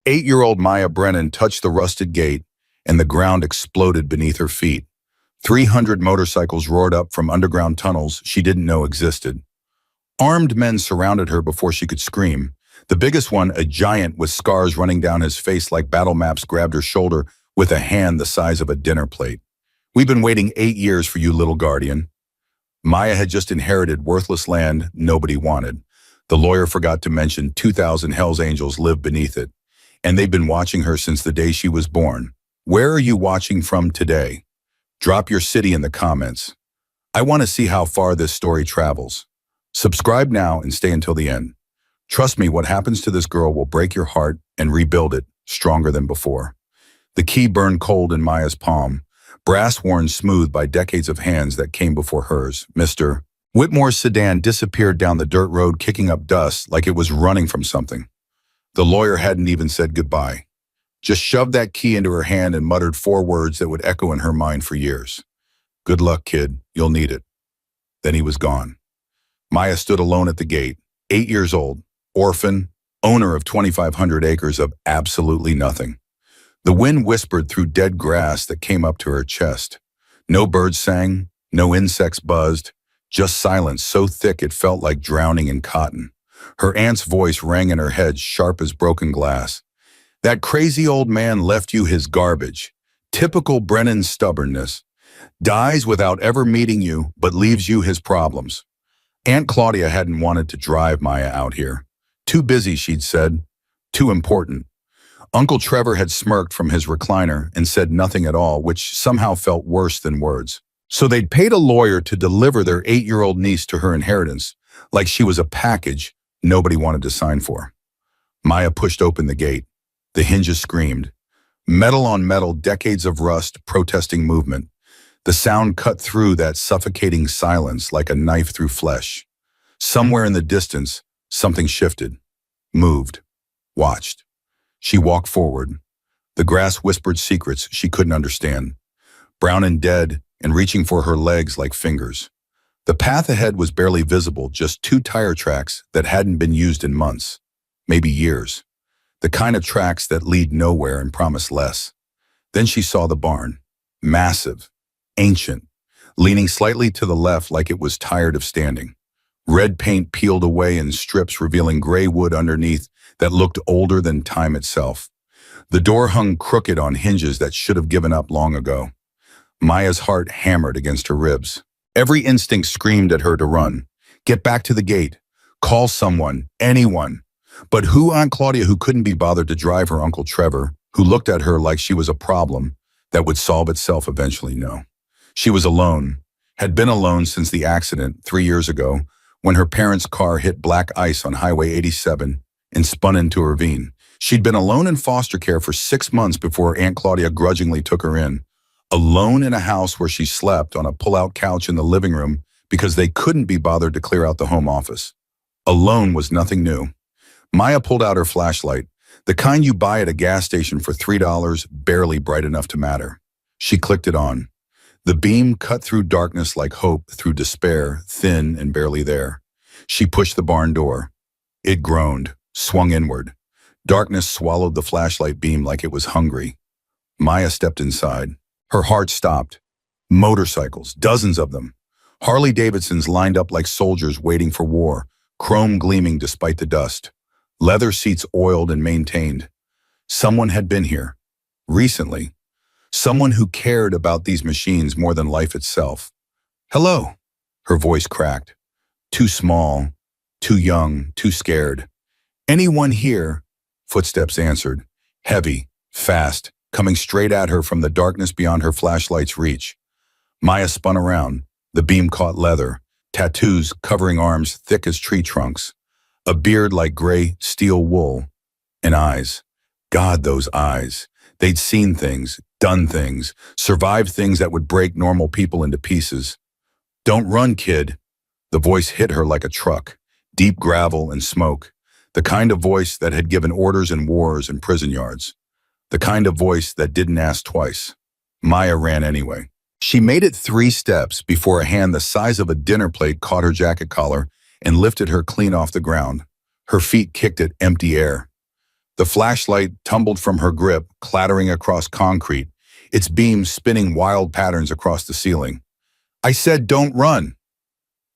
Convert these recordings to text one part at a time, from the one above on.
8-year-old Maya Brennan touched the rusted gate, and the ground exploded beneath her feet. 300 motorcycles roared up from underground tunnels she didn't know existed. Armed men surrounded her before she could scream. The biggest one, a giant with scars running down his face like battle maps, grabbed her shoulder with a hand the size of a dinner plate. "We've been waiting 8 years for you, little guardian." Maya had just inherited worthless land nobody wanted. The lawyer forgot to mention 2,000 Hell's Angels live beneath it, and they've been watching her since the day she was born. Where are you watching from today? Drop your city in the comments. I want to see how far this story travels. Subscribe now and stay until the end. Trust me, what happens to this girl will break your heart and rebuild it stronger than before. The key burned cold in Maya's palm, brass worn smooth by decades of hands that came before hers. Mr. Whitmore's sedan disappeared down the dirt road, kicking up dust like it was running from something. The lawyer hadn't even said goodbye. Just shoved that key into her hand and muttered 4 words that would echo in her mind for years. "Good luck, kid. You'll need it." Then he was gone. Maya stood alone at the gate, 8 years old, orphan, owner of 2,500 acres of absolutely nothing. The wind whispered through dead grass that came up to her chest. No birds sang, no insects buzzed, just silence so thick it felt like drowning in cotton. Her aunt's voice rang in her head, sharp as broken glass. "That crazy old man left you his garbage. Typical Brennan stubbornness. Dies without ever meeting you, but leaves you his problems." Aunt Claudia hadn't wanted to drive Maya out here. Too busy, she'd said. Too important. Uncle Trevor had smirked from his recliner and said nothing at all, which somehow felt worse than words. So they'd paid a lawyer to deliver their 8-year-old niece to her inheritance, like she was a package nobody wanted to sign for. Maya pushed open the gate. The hinges screamed. Metal on metal, decades of rust, protesting movement. The sound cut through that suffocating silence like a knife through flesh. Somewhere in the distance, something shifted, moved, watched. She walked forward. The grass whispered secrets she couldn't understand. Brown and dead, and reaching for her legs like fingers. The path ahead was barely visible, just 2 tire tracks that hadn't been used in months, maybe years. The kind of tracks that lead nowhere and promise less. Then she saw the barn, massive, ancient, leaning slightly to the left like it was tired of standing. Red paint peeled away in strips, revealing gray wood underneath that looked older than time itself. The door hung crooked on hinges that should have given up long ago. Maya's heart hammered against her ribs. Every instinct screamed at her to run. Get back to the gate. Call someone, anyone. But who? Aunt Claudia, who couldn't be bothered to drive her Uncle Trevor, who looked at her like she was a problem that would solve itself eventually? No. She was alone, had been alone since the accident 3 years ago when her parents' car hit black ice on Highway 87 and spun into a ravine. She'd been alone in foster care for 6 months before Aunt Claudia grudgingly took her in. Alone in a house where she slept on a pull-out couch in the living room because they couldn't be bothered to clear out the home office. Alone was nothing new. Maya pulled out her flashlight, the kind you buy at a gas station for $3, barely bright enough to matter. She clicked it on. The beam cut through darkness like hope through despair, thin and barely there. She pushed the barn door. It groaned, swung inward. Darkness swallowed the flashlight beam like it was hungry. Maya stepped inside. Her heart stopped. Motorcycles, dozens of them. Harley-Davidsons lined up like soldiers waiting for war, chrome gleaming despite the dust. Leather seats oiled and maintained. Someone had been here. Recently. Someone who cared about these machines more than life itself. "Hello." Her voice cracked. Too small, too young, too scared. "Anyone here?" Footsteps answered. Heavy, fast, coming straight at her from the darkness beyond her flashlight's reach. Maya spun around. The beam caught leather, tattoos covering arms thick as tree trunks, a beard like gray steel wool, and eyes. God, those eyes. They'd seen things, done things, survived things that would break normal people into pieces. "Don't run, kid." The voice hit her like a truck, deep gravel and smoke, the kind of voice that had given orders in wars and prison yards. The kind of voice that didn't ask twice. Maya ran anyway. She made it 3 steps before a hand the size of a dinner plate caught her jacket collar and lifted her clean off the ground. Her feet kicked at empty air. The flashlight tumbled from her grip, clattering across concrete, its beams spinning wild patterns across the ceiling. I said, don't run.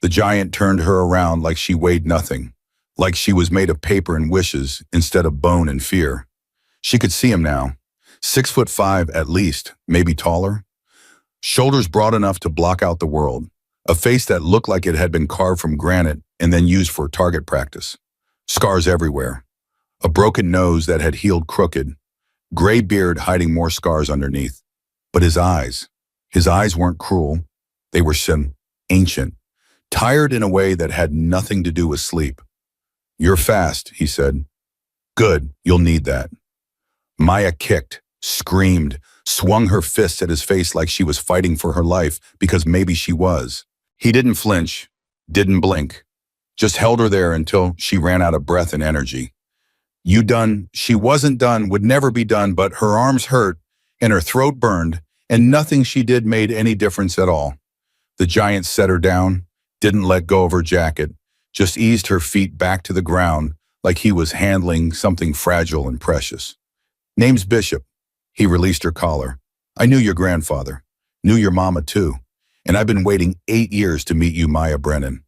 The giant turned her around like she weighed nothing, like she was made of paper and wishes instead of bone and fear. She could see him now. 6'5" at least, maybe taller. Shoulders broad enough to block out the world. A face that looked like it had been carved from granite and then used for target practice. Scars everywhere. A broken nose that had healed crooked. Gray beard hiding more scars underneath. But his eyes weren't cruel. They were ancient. Tired in a way that had nothing to do with sleep. You're fast, he said. Good, you'll need that. Maya kicked, screamed, swung her fists at his face like she was fighting for her life, because maybe she was. He didn't flinch, didn't blink, just held her there until she ran out of breath and energy. You done? She wasn't done, would never be done, but her arms hurt and her throat burned, and nothing she did made any difference at all. The giant set her down, didn't let go of her jacket, just eased her feet back to the ground like he was handling something fragile and precious. Name's Bishop. He released her collar. I knew your grandfather, knew your mama too, and I've been waiting 8 years to meet you, Maya Brennan.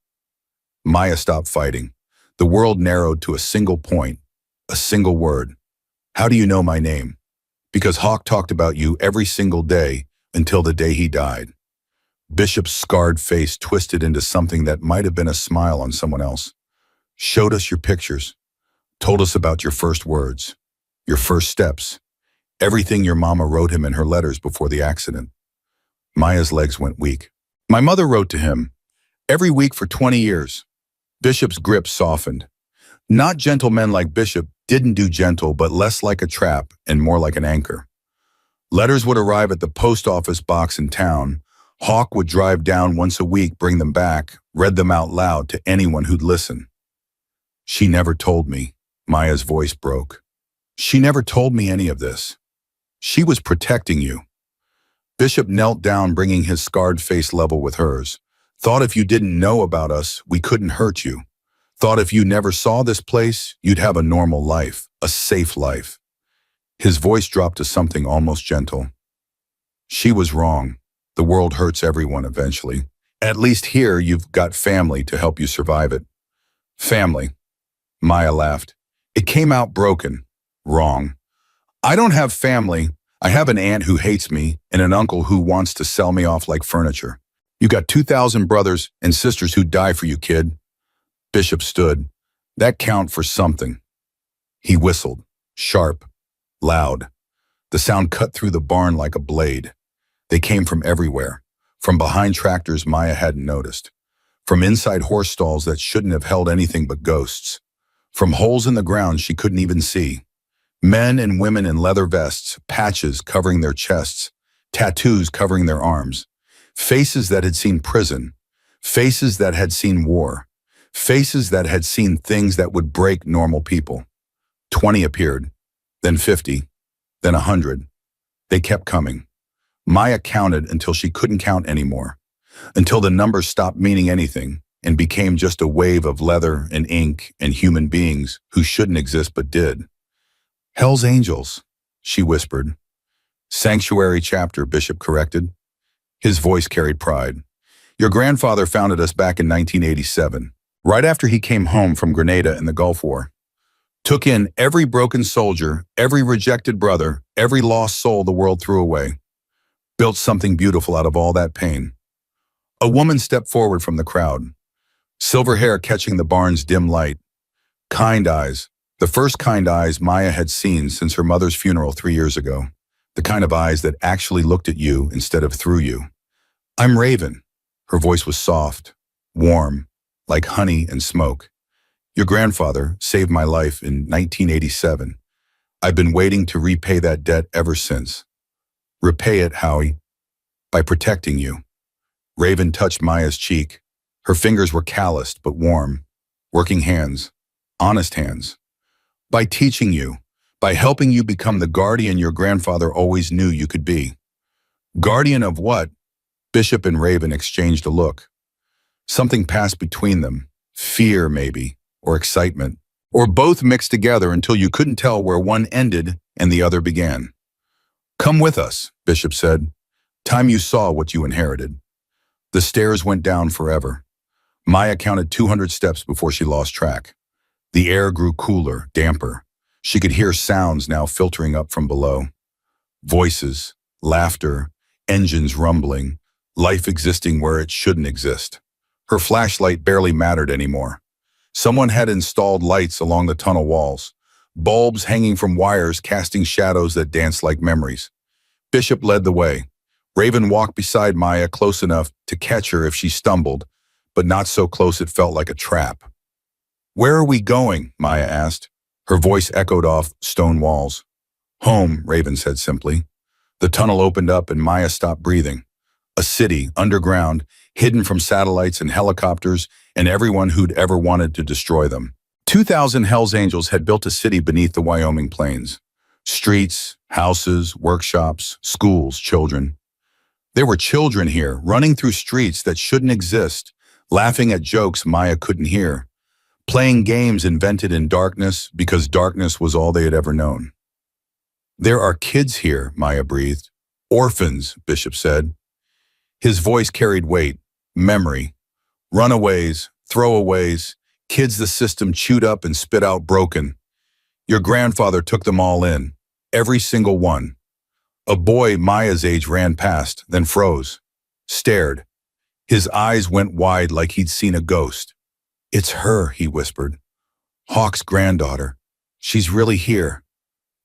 Maya stopped fighting. The world narrowed to a single point, a single word. How do you know my name? Because Hawk talked about you every single day until the day he died. Bishop's scarred face twisted into something that might have been a smile on someone else. Showed us your pictures. Told us about your first words, your first steps, everything your mama wrote him in her letters before the accident. Maya's legs went weak. My mother wrote to him, every week for 20 years. Bishop's grip softened. Not gentlemen like Bishop didn't do gentle, but less like a trap and more like an anchor. Letters would arrive at the post office box in town. Hawk would drive down once a week, bring them back, read them out loud to anyone who'd listen. She never told me. Maya's voice broke. She never told me any of this. She was protecting you. Bishop knelt down, bringing his scarred face level with hers. Thought if you didn't know about us, we couldn't hurt you. Thought if you never saw this place, you'd have a normal life, a safe life. His voice dropped to something almost gentle. She was wrong. The world hurts everyone eventually. At least here, you've got family to help you survive it. Family. Maya laughed. It came out broken. Wrong. I don't have family. I have an aunt who hates me and an uncle who wants to sell me off like furniture. You got 2,000 brothers and sisters who die for you, kid. Bishop stood. That count for something. He whistled. Sharp. Loud. The sound cut through the barn like a blade. They came from everywhere. From behind tractors Maya hadn't noticed. From inside horse stalls that shouldn't have held anything but ghosts. From holes in the ground she couldn't even see. Men and women in leather vests, patches covering their chests, tattoos covering their arms. Faces that had seen prison. Faces that had seen war. Faces that had seen things that would break normal people. 20 appeared, then 50, then 100. They kept coming. Maya counted until she couldn't count anymore, until the numbers stopped meaning anything and became just a wave of leather and ink and human beings who shouldn't exist but did. Hell's Angels, she whispered. Sanctuary chapter, Bishop corrected. His voice carried pride. Your grandfather founded us back in 1987, right after he came home from Grenada in the Gulf War. Took in every broken soldier, every rejected brother, every lost soul the world threw away. Built something beautiful out of all that pain. A woman stepped forward from the crowd, silver hair catching the barn's dim light. Kind eyes, the first kind eyes Maya had seen since her mother's funeral 3 years ago. The kind of eyes that actually looked at you instead of through you. I'm Raven. Her voice was soft, warm, like honey and smoke. Your grandfather saved my life in 1987. I've been waiting to repay that debt ever since. Repay it, Howie, by protecting you. Raven touched Maya's cheek. Her fingers were calloused but warm. Working hands, honest hands. By teaching you, by helping you become the guardian your grandfather always knew you could be. Guardian of what? Bishop and Raven exchanged a look. Something passed between them, fear maybe, or excitement. or both mixed together until you couldn't tell where one ended and the other began. Come with us, Bishop said. Time you saw what you inherited. The stairs went down forever. Maya counted 200 steps before she lost track. The air grew cooler, damper. She could hear sounds now filtering up from below. Voices, laughter, engines rumbling, life existing where it shouldn't exist. Her flashlight barely mattered anymore. Someone had installed lights along the tunnel walls, bulbs hanging from wires casting shadows that danced like memories. Bishop led the way. Raven walked beside Maya close enough to catch her if she stumbled, but not so close it felt like a trap. Where are we going? Maya asked. Her voice echoed off stone walls. Home, Raven said simply. The tunnel opened up and Maya stopped breathing. A city, underground, hidden from satellites and helicopters and everyone who'd ever wanted to destroy them. 2,000 Hells Angels had built a city beneath the Wyoming plains. Streets, houses, workshops, schools, children. There were children here, running through streets that shouldn't exist, laughing at jokes Maya couldn't hear, playing games invented in darkness because darkness was all they had ever known. There are kids here, Maya breathed. Orphans, Bishop said. His voice carried weight, memory. Runaways, throwaways, kids the system chewed up and spit out broken. Your grandfather took them all in, every single one. A boy Maya's age ran past, then froze, stared. His eyes went wide like he'd seen a ghost. It's her, he whispered. Hawk's granddaughter. She's really here.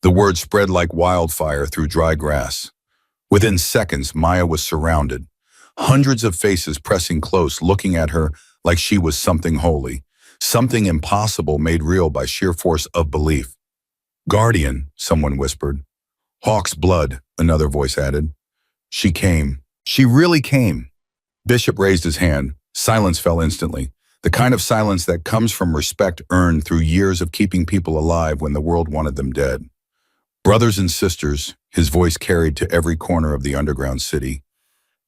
The word spread like wildfire through dry grass. Within seconds, Maya was surrounded. Hundreds of faces pressing close, looking at her like she was something holy, something impossible made real by sheer force of belief. Guardian, someone whispered. Hawk's blood, another voice added. She came. She really came. Bishop raised his hand. Silence fell instantly, the kind of silence that comes from respect earned through years of keeping people alive when the world wanted them dead. Brothers and sisters, his voice carried to every corner of the underground city.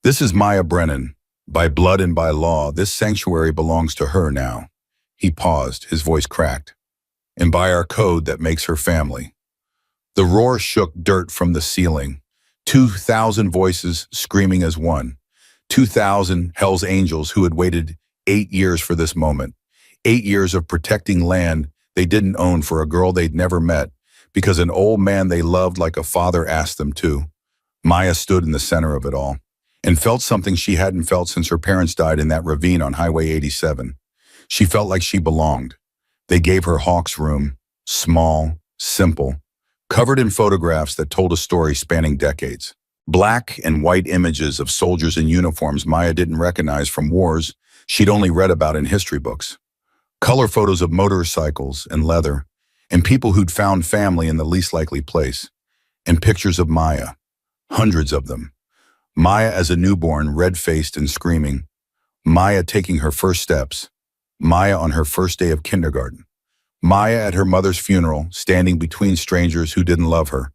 This is Maya Brennan. By blood and by law, this sanctuary belongs to her now. He paused, his voice cracked. And by our code that makes her family. The roar shook dirt from the ceiling. 2,000 voices screaming as one. 2,000 Hell's Angels who had waited 8 years for this moment. 8 years of protecting land they didn't own for a girl they'd never met because an old man they loved like a father asked them to. Maya stood in the center of it all and felt something she hadn't felt since her parents died in that ravine on Highway 87. She felt like she belonged. They gave her Hawk's room, small, simple, covered in photographs that told a story spanning decades. Black and white images of soldiers in uniforms Maya didn't recognize from wars she'd only read about in history books. Color photos of motorcycles and leather, and people who'd found family in the least likely place. And pictures of Maya, hundreds of them. Maya as a newborn, red-faced and screaming. Maya taking her first steps. Maya on her first day of kindergarten. Maya at her mother's funeral, standing between strangers who didn't love her.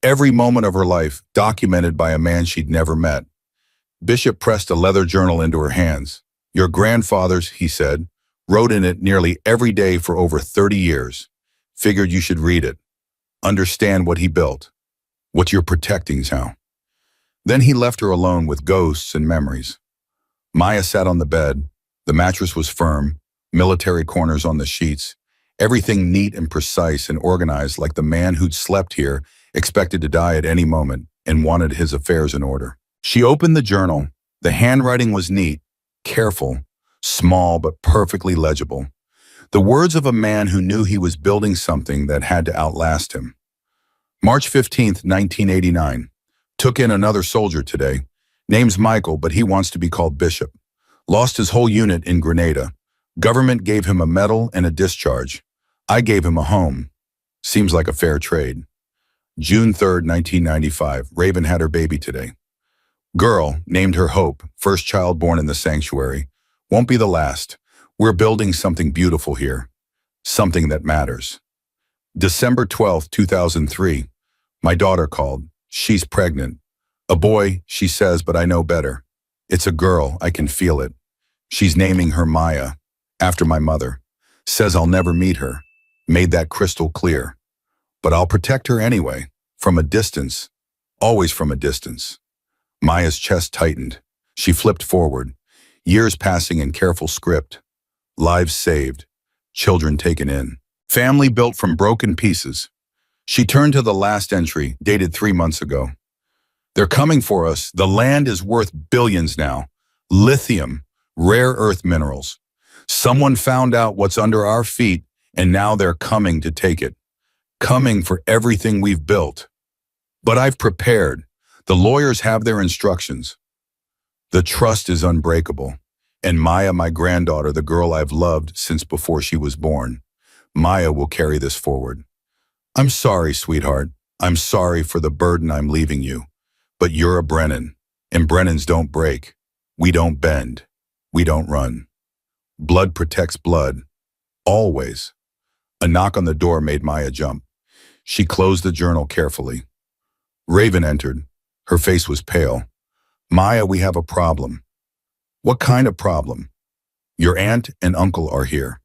Every moment of her life documented by a man she'd never met. Bishop pressed a leather journal into her hands. Your grandfather's, he said, wrote in it nearly every day for over 30 years. Figured you should read it. Understand what he built. What you're protecting now. Then he left her alone with ghosts and memories. Maya sat on the bed. The mattress was firm, military corners on the sheets, everything neat and precise and organized like the man who'd slept here expected to die at any moment and wanted his affairs in order. She opened the journal. The handwriting was neat, careful, small but perfectly legible. The words of a man who knew he was building something that had to outlast him. March 15th, 1989. Took in another soldier today. Name's Michael, but he wants to be called Bishop. Lost his whole unit in Grenada. Government gave him a medal and a discharge. I gave him a home. Seems like a fair trade. June 3rd, 1995. Raven had her baby today. Girl, named her Hope, first child born in the sanctuary. Won't be the last. We're building something beautiful here. Something that matters. December 12th, 2003. My daughter called. She's pregnant. A boy, she says, but I know better. It's a girl, I can feel it. She's naming her Maya, after my mother. Says I'll never meet her. made that crystal clear. But I'll protect her anyway, from a distance, always from a distance. Maya's chest tightened. She flipped forward, years passing in careful script. Lives saved, children taken in. Family built from broken pieces. She turned to the last entry, dated 3 months ago. They're coming for us. The land is worth billions now. Lithium, rare earth minerals. Someone found out what's under our feet, and now they're coming to take it. Coming for everything we've built. But I've prepared. The lawyers have their instructions. The trust is unbreakable. And Maya, my granddaughter, the girl I've loved since before she was born, Maya will carry this forward. I'm sorry, sweetheart. I'm sorry for the burden I'm leaving you. But you're a Brennan, and Brennans don't break. We don't bend. We don't run. Blood protects blood. Always. A knock on the door made Maya jump. She closed the journal carefully. Raven entered. Her face was pale. Maya, we have a problem. What kind of problem? Your aunt and uncle are here.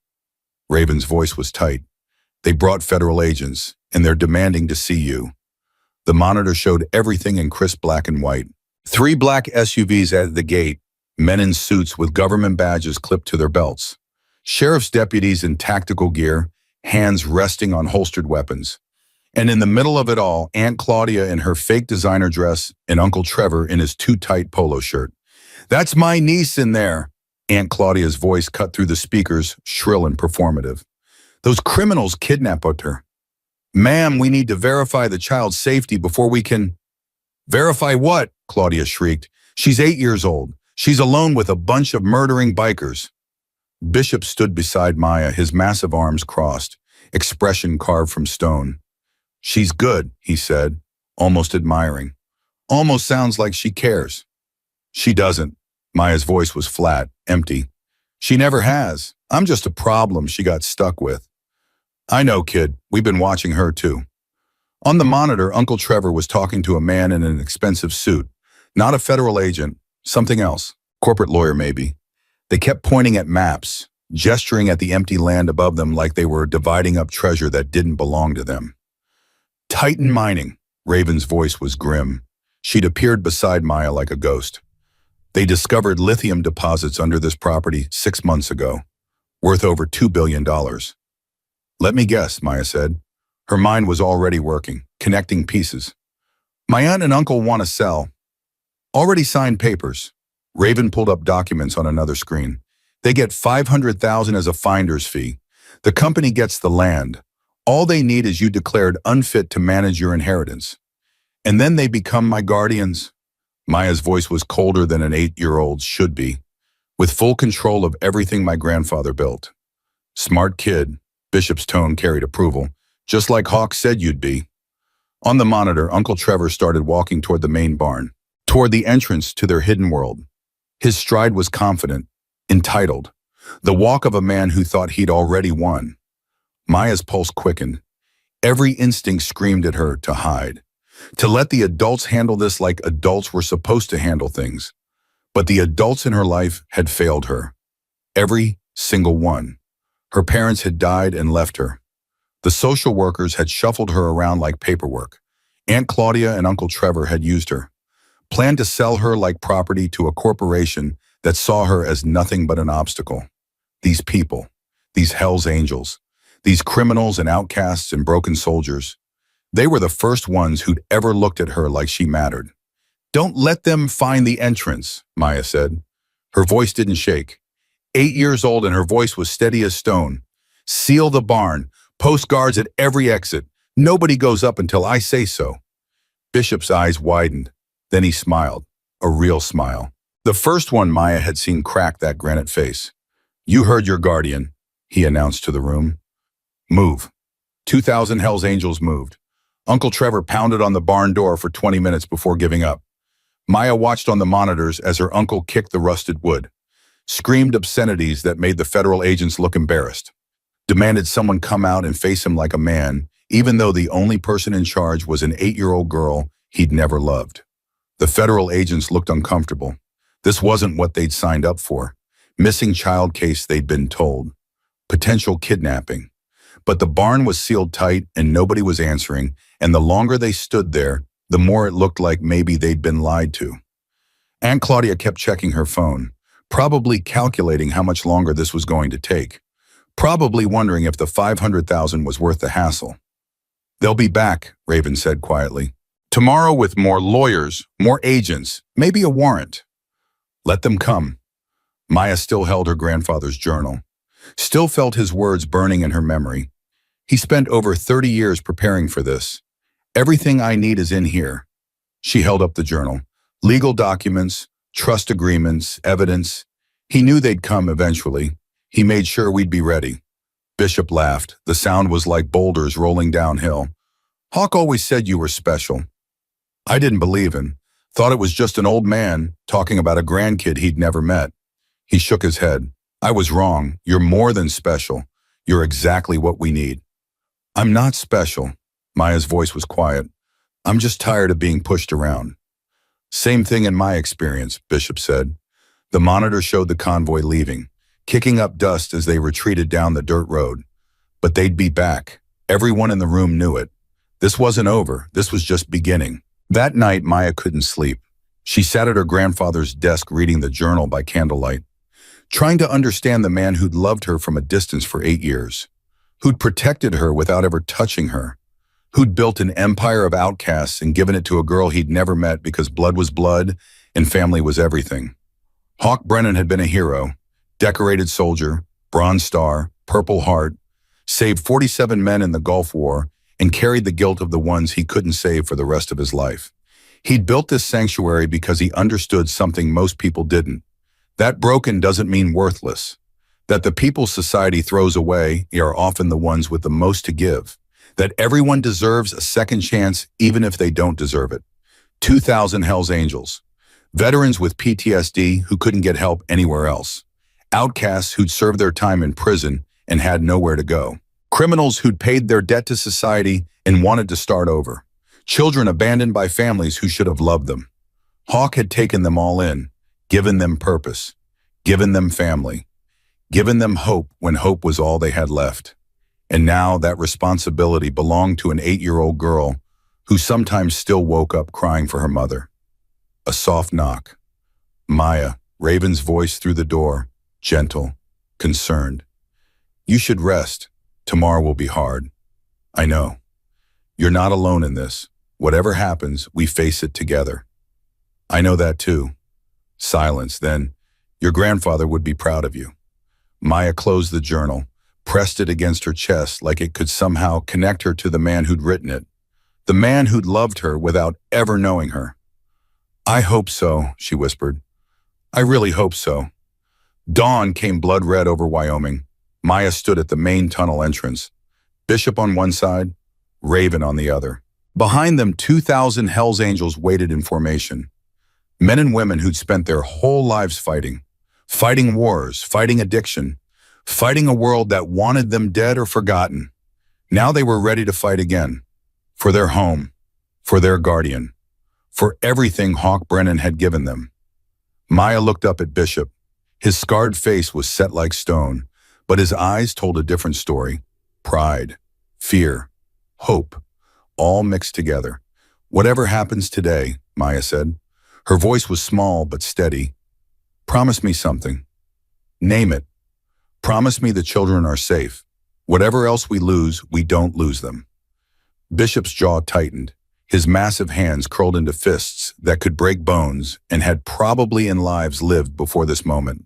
Raven's voice was tight. They brought federal agents, and they're demanding to see you. The monitor showed everything in crisp black and white. 3 black SUVs at the gate, men in suits with government badges clipped to their belts. Sheriff's deputies in tactical gear, hands resting on holstered weapons. And in the middle of it all, Aunt Claudia in her fake designer dress and Uncle Trevor in his too tight polo shirt. That's my niece in there. Aunt Claudia's voice cut through the speakers, shrill and performative. Those criminals kidnapped her. Ma'am, we need to verify the child's safety before we can... Verify what? Claudia shrieked. She's 8 years old. She's alone with a bunch of murdering bikers. Bishop stood beside Maya, his massive arms crossed, expression carved from stone. She's good, he said, almost admiring. Almost sounds like she cares. She doesn't. Maya's voice was flat, empty. She never has. I'm just a problem she got stuck with. I know, kid. We've been watching her too. On the monitor, Uncle Trevor was talking to a man in an expensive suit. Not a federal agent, something else. Corporate lawyer, maybe. They kept pointing at maps, gesturing at the empty land above them like they were dividing up treasure that didn't belong to them. Titan Mining. Raven's voice was grim. She'd appeared beside Maya like a ghost. They discovered lithium deposits under this property 6 months ago, worth over $2 billion. Let me guess, Maya said. Her mind was already working, connecting pieces. My aunt and uncle want to sell. Already signed papers. Raven pulled up documents on another screen. They get $500,000 as a finder's fee. The company gets the land. All they need is you declared unfit to manage your inheritance. And then they become my guardians. Maya's voice was colder than an 8-year-old's should be, with full control of everything my grandfather built. Smart kid, Bishop's tone carried approval, just like Hawk said you'd be. On the monitor, Uncle Trevor started walking toward the main barn, toward the entrance to their hidden world. His stride was confident, entitled, the walk of a man who thought he'd already won. Maya's pulse quickened. Every instinct screamed at her to hide, to let the adults handle this like adults were supposed to handle things. But the adults in her life had failed her. Every single one. Her parents had died and left her. The social workers had shuffled her around like paperwork. Aunt Claudia and Uncle Trevor had used her, planned to sell her like property to a corporation that saw her as nothing but an obstacle. These people, these Hell's Angels, these criminals and outcasts and broken soldiers, they were the first ones who'd ever looked at her like she mattered. Don't let them find the entrance, Maya said. Her voice didn't shake. 8 years old and her voice was steady as stone. Seal the barn, post guards at every exit. Nobody goes up until I say so. Bishop's eyes widened. Then he smiled, a real smile. The first one Maya had seen crack that granite face. You heard your guardian, he announced to the room. Move. 2,000 Hell's Angels moved. Uncle Trevor pounded on the barn door for 20 minutes before giving up. Maya watched on the monitors as her uncle kicked the rusted wood, screamed obscenities that made the federal agents look embarrassed, demanded someone come out and face him like a man, even though the only person in charge was an 8-year-old girl he'd never loved. The federal agents looked uncomfortable. This wasn't what they'd signed up for. Missing child case, they'd been told. Potential kidnapping. But the barn was sealed tight and nobody was answering, and the longer they stood there, the more it looked like maybe they'd been lied to. Aunt Claudia kept checking her phone, probably calculating how much longer this was going to take, probably wondering if the 500,000 was worth the hassle. "They'll be back," Raven said quietly. "Tomorrow with more lawyers, more agents, maybe a warrant." "Let them come." Maya still held her grandfather's journal, still felt his words burning in her memory. He spent over 30 years preparing for this. "Everything I need is in here." She held up the journal. Legal documents, trust agreements, evidence. He knew they'd come eventually. He made sure we'd be ready. Bishop laughed. The sound was like boulders rolling downhill. "Hawk always said you were special." I didn't believe him. Thought it was just an old man talking about a grandkid he'd never met. He shook his head. "I was wrong. You're more than special. You're exactly what we need." "I'm not special." Maya's voice was quiet. "I'm just tired of being pushed around." "Same thing in my experience," Bishop said. The monitor showed the convoy leaving, kicking up dust as they retreated down the dirt road. But they'd be back. Everyone in the room knew it. This wasn't over. This was just beginning. That night, Maya couldn't sleep. She sat at her grandfather's desk reading the journal by candlelight, trying to understand the man who'd loved her from a distance for 8 years, who'd protected her without ever touching her, who'd built an empire of outcasts and given it to a girl he'd never met because blood was blood and family was everything. Hawk Brennan had been a hero, decorated soldier, Bronze Star, Purple Heart, saved 47 men in the Gulf War, and carried the guilt of the ones he couldn't save for the rest of his life. He'd built this sanctuary because he understood something most people didn't. That broken doesn't mean worthless. That the people society throws away are often the ones with the most to give. That everyone deserves a second chance even if they don't deserve it. 2,000 Hells Angels. Veterans with PTSD who couldn't get help anywhere else. Outcasts who'd served their time in prison and had nowhere to go. Criminals who'd paid their debt to society and wanted to start over. Children abandoned by families who should have loved them. Hawk had taken them all in, given them purpose, given them family, given them hope when hope was all they had left. And now that responsibility belonged to an 8-year-old girl who sometimes still woke up crying for her mother. A soft knock. Maya, Raven's voice through the door, gentle, concerned. "You should rest. Tomorrow will be hard." "I know. You're not alone in this. Whatever happens, we face it together." "I know that too." Silence. Then, "Your grandfather would be proud of you." Maya closed the journal, pressed it against her chest like it could somehow connect her to the man who'd written it, the man who'd loved her without ever knowing her. "I hope so," she whispered. "I really hope so." Dawn came blood red over Wyoming. Maya stood at the main tunnel entrance, Bishop on one side, Raven on the other. Behind them, 2,000 Hells Angels waited in formation. Men and women who'd spent their whole lives fighting wars, fighting addiction, fighting a world that wanted them dead or forgotten. Now they were ready to fight again, for their home, for their guardian, for everything Hawk Brennan had given them. Maya looked up at Bishop. His scarred face was set like stone, but his eyes told a different story. Pride, fear, hope, all mixed together. "Whatever happens today," Maya said. Her voice was small but steady. "Promise me something. Name it. Promise me the children are safe. Whatever else we lose, we don't lose them." Bishop's jaw tightened. His massive hands curled into fists that could break bones and had probably in lives lived before this moment.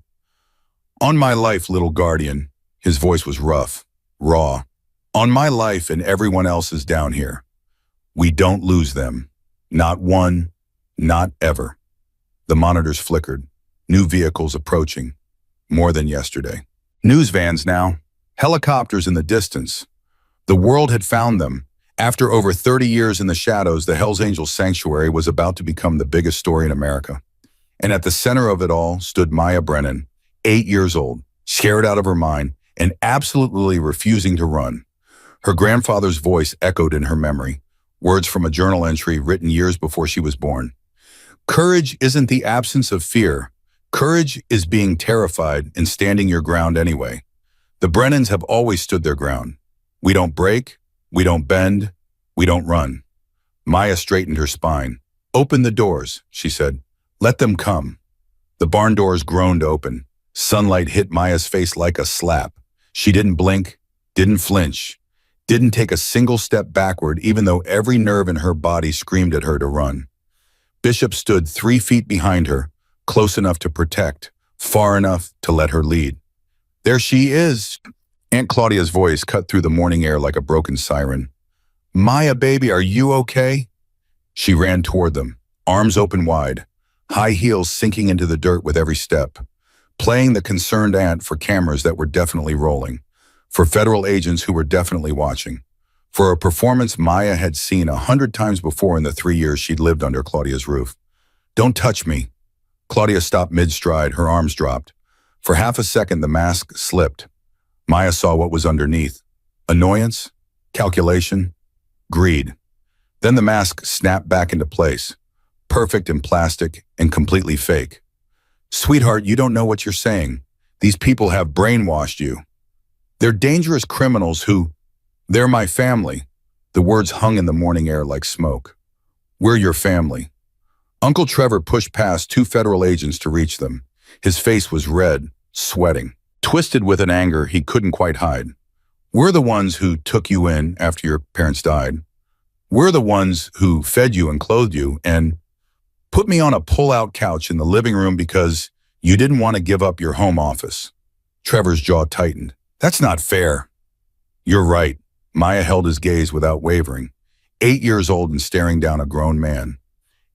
"On my life, little guardian." His voice was rough, raw. "On my life and everyone else's down here. We don't lose them. Not one, not ever." The monitors flickered. New vehicles approaching. More than yesterday. News vans now. Helicopters in the distance. The world had found them. After over 30 years in the shadows, the Hells Angels Sanctuary was about to become the biggest story in America. And at the center of it all stood Maya Brennan, 8 years old, scared out of her mind, and absolutely refusing to run. Her grandfather's voice echoed in her memory, words from a journal entry written years before she was born. "Courage isn't the absence of fear. Courage is being terrified and standing your ground anyway." The Brennans have always stood their ground. We don't break, we don't bend, we don't run. Maya straightened her spine. Open the doors, she said. Let them come. The barn doors groaned open. Sunlight hit Maya's face like a slap. She didn't blink, didn't flinch, didn't take a single step backward even though every nerve in her body screamed at her to run. Bishop stood 3 feet behind her, close enough to protect, far enough to let her lead. There she is! Aunt Claudia's voice cut through the morning air like a broken siren. Maya, baby, are you okay? She ran toward them, arms open wide, high heels sinking into the dirt with every step, playing the concerned aunt for cameras that were definitely rolling, for federal agents who were definitely watching, for a performance Maya had seen 100 times before in the 3 years she'd lived under Claudia's roof. Don't touch me. Claudia stopped mid-stride, her arms dropped. For half a second, the mask slipped. Maya saw what was underneath. Annoyance, calculation, greed. Then the mask snapped back into place, perfect in plastic and completely fake. Sweetheart, you don't know what you're saying. These people have brainwashed you. They're dangerous criminals who... They're my family. The words hung in the morning air like smoke. We're your family. Uncle Trevor pushed past 2 federal agents to reach them. His face was red, sweating, twisted with an anger he couldn't quite hide. We're the ones who took you in after your parents died. We're the ones who fed you and clothed you and put me on a pull-out couch in the living room because you didn't want to give up your home office. Trevor's jaw tightened. That's not fair. You're right. Maya held his gaze without wavering, 8 years old and staring down a grown man.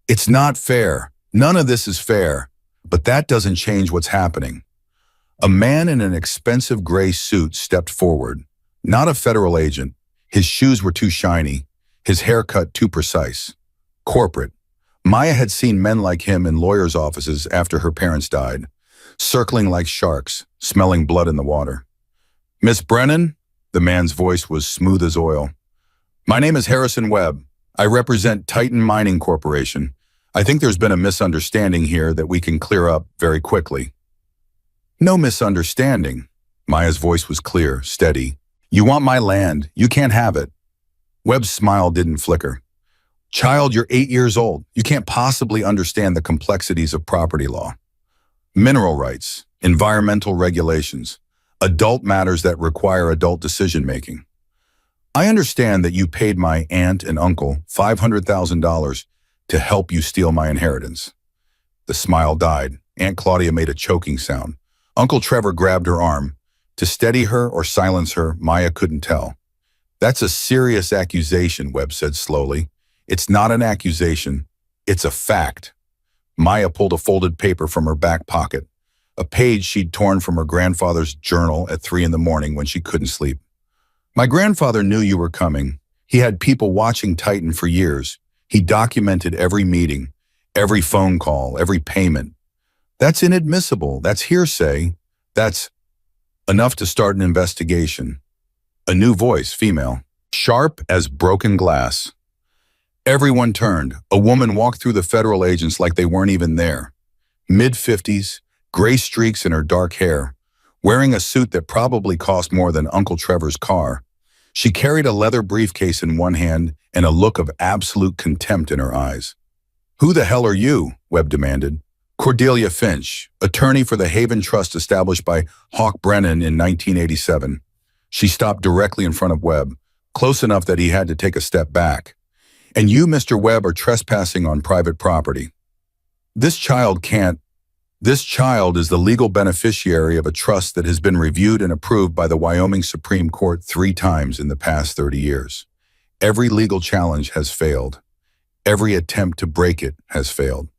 It's not fair. None of this is fair. But that doesn't change what's happening. A man in an expensive gray suit stepped forward. Not a federal agent. His shoes were too shiny. His haircut too precise. Corporate. Maya had seen men like him in lawyers' offices after her parents died, circling like sharks, smelling blood in the water. Miss Brennan? The man's voice was smooth as oil. My name is Harrison Webb. I represent Titan Mining Corporation. I think there's been a misunderstanding here that we can clear up very quickly. No misunderstanding. Maya's voice was clear, steady. You want my land. You can't have it. Webb's smile didn't flicker. Child, you're 8 years old. You can't possibly understand the complexities of property law. Mineral rights, environmental regulations, adult matters that require adult decision-making. I understand that you paid my aunt and uncle $500,000 to help you steal my inheritance. The smile died. Aunt Claudia made a choking sound. Uncle Trevor grabbed her arm. To steady her or silence her, Maya couldn't tell. That's a serious accusation, Webb said slowly. It's not an accusation. It's a fact. Maya pulled a folded paper from her back pocket, a page she'd torn from her grandfather's journal at 3 a.m. when she couldn't sleep. My grandfather knew you were coming. He had people watching Titan for years. He documented every meeting, every phone call, every payment. That's inadmissible. That's hearsay. That's enough to start an investigation. A new voice, female, sharp as broken glass. Everyone turned. A woman walked through the federal agents like they weren't even there. Mid-50s, gray streaks in her dark hair, wearing a suit that probably cost more than Uncle Trevor's car. She carried a leather briefcase in one hand and a look of absolute contempt in her eyes. Who the hell are you? Webb demanded. Cordelia Finch, attorney for the Haven Trust established by Hawk Brennan in 1987. She stopped directly in front of Webb, close enough that he had to take a step back. And you, Mr. Webb, are trespassing on private property. This child is the legal beneficiary of a trust that has been reviewed and approved by the Wyoming Supreme Court 3 times in the past 30 years. Every legal challenge has failed. Every attempt to break it has failed.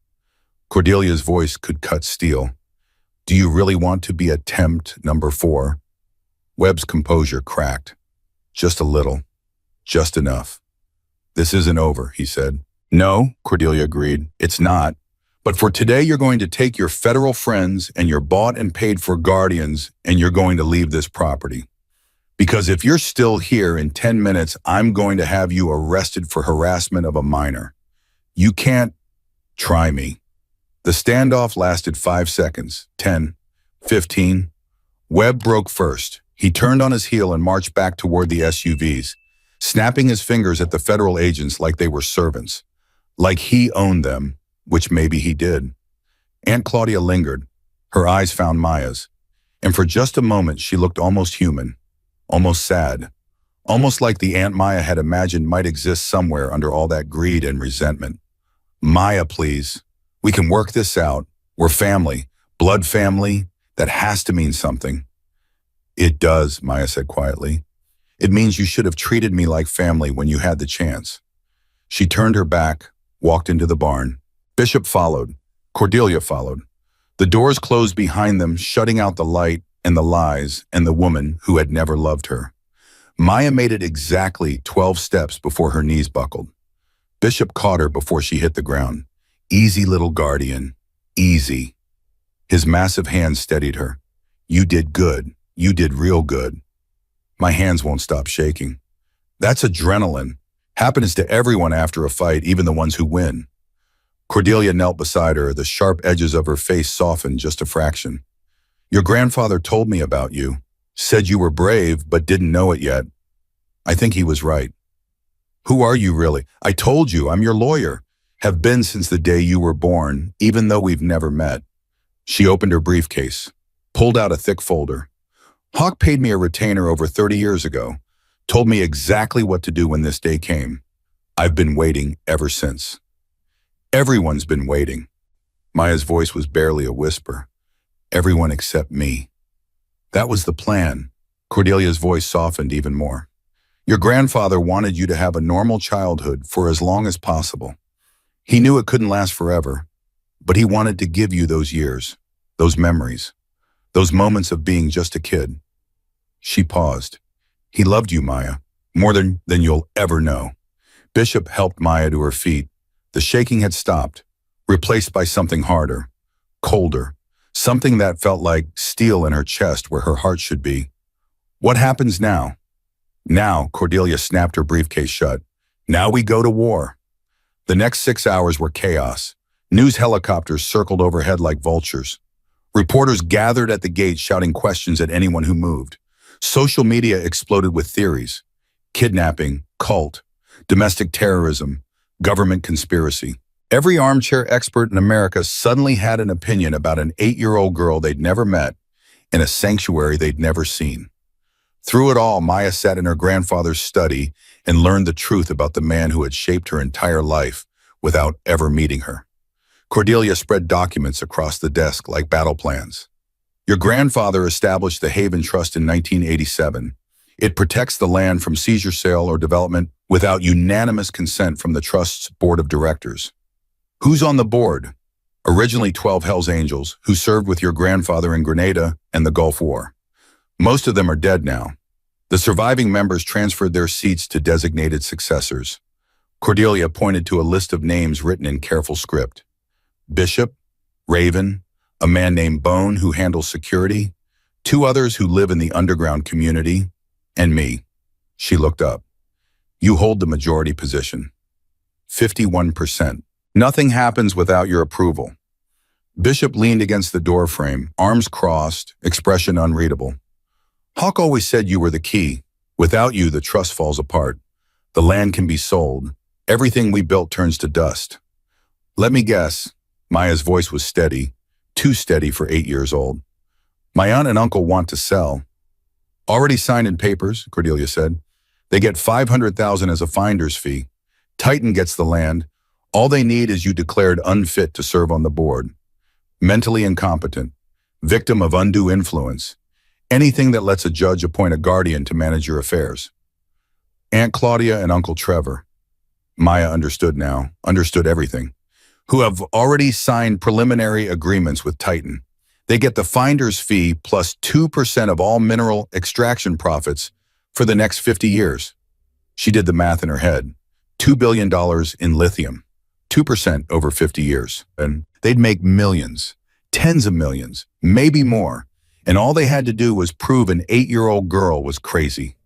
Cordelia's voice could cut steel. Do you really want to be attempt number 4? Webb's composure cracked. Just a little. Just enough. This isn't over, he said. No, Cordelia agreed. It's not. But for today, you're going to take your federal friends and your bought and paid for guardians, and you're going to leave this property. Because if you're still here in 10 minutes, I'm going to have you arrested for harassment of a minor. You can't try me. The standoff lasted 5 seconds, 10, 15. Webb broke first. He turned on his heel and marched back toward the SUVs, snapping his fingers at the federal agents like they were servants. Like he owned them, which maybe he did. Aunt Claudia lingered. Her eyes found Maya's. And for just a moment, she looked almost human, almost sad, almost like the Aunt Maya had imagined might exist somewhere under all that greed and resentment. Maya, please. We can work this out. We're family, blood family. That has to mean something. It does, Maya said quietly. It means you should have treated me like family when you had the chance. She turned her back, walked into the barn. Bishop followed. Cordelia followed. The doors closed behind them, shutting out the light and the lies and the woman who had never loved her. Maya made it exactly 12 steps before her knees buckled. Bishop caught her before she hit the ground. Easy, little guardian. Easy. His massive hands steadied her. You did good. You did real good. My hands won't stop shaking. That's adrenaline. Happens to everyone after a fight, even the ones who win. Cordelia knelt beside her, the sharp edges of her face softened just a fraction. Your grandfather told me about you. Said you were brave, but didn't know it yet. I think he was right. Who are you really? I told you, I'm your lawyer. Have been since the day you were born, even though we've never met. She opened her briefcase, pulled out a thick folder. Hawk paid me a retainer over 30 years ago, told me exactly what to do when this day came. I've been waiting ever since. Everyone's been waiting. Maya's voice was barely a whisper. Everyone except me. That was the plan. Cordelia's voice softened even more. Your grandfather wanted you to have a normal childhood for as long as possible. He knew it couldn't last forever, but he wanted to give you those years, those memories, those moments of being just a kid. She paused. He loved you, Maya, more than you'll ever know. Bishop helped Maya to her feet. The shaking had stopped, replaced by something harder, colder, something that felt like steel in her chest where her heart should be. What happens now? Now, Cordelia snapped her briefcase shut. Now we go to war. The next 6 hours were chaos. News helicopters circled overhead like vultures. Reporters gathered at the gate shouting questions at anyone who moved. Social media exploded with theories. Kidnapping, cult, domestic terrorism, government conspiracy. Every armchair expert in America suddenly had an opinion about an 8-year-old girl they'd never met in a sanctuary they'd never seen. Through it all, Maya sat in her grandfather's study and learned the truth about the man who had shaped her entire life without ever meeting her. Cordelia spread documents across the desk like battle plans. Your grandfather established the Haven Trust in 1987. It protects the land from seizure, sale, or development without unanimous consent from the Trust's board of directors. Who's on the board? Originally 12 Hells Angels, who served with your grandfather in Grenada and the Gulf War. Most of them are dead now. The surviving members transferred their seats to designated successors. Cordelia pointed to a list of names written in careful script. Bishop, Raven, a man named Bone who handles security, 2 others who live in the underground community, and me. She looked up. You hold the majority position. 51%. Nothing happens without your approval. Bishop leaned against the doorframe, arms crossed, expression unreadable. Hawk always said you were the key. Without you, the trust falls apart. The land can be sold. Everything we built turns to dust. Let me guess. Maya's voice was steady, too steady for 8 years old. My aunt and uncle want to sell. Already signed in papers, Cordelia said. They get $500,000 as a finder's fee. Titan gets the land. All they need is you declared unfit to serve on the board. Mentally incompetent. Victim of undue influence. Anything that lets a judge appoint a guardian to manage your affairs. Aunt Claudia and Uncle Trevor. Maya understood now, understood everything. Who have already signed preliminary agreements with Titan. They get the finder's fee plus 2% of all mineral extraction profits for the next 50 years. She did the math in her head. $2 billion in lithium. 2% over 50 years. And they'd make millions, tens of millions, maybe more. And all they had to do was prove an 8-year-old girl was crazy.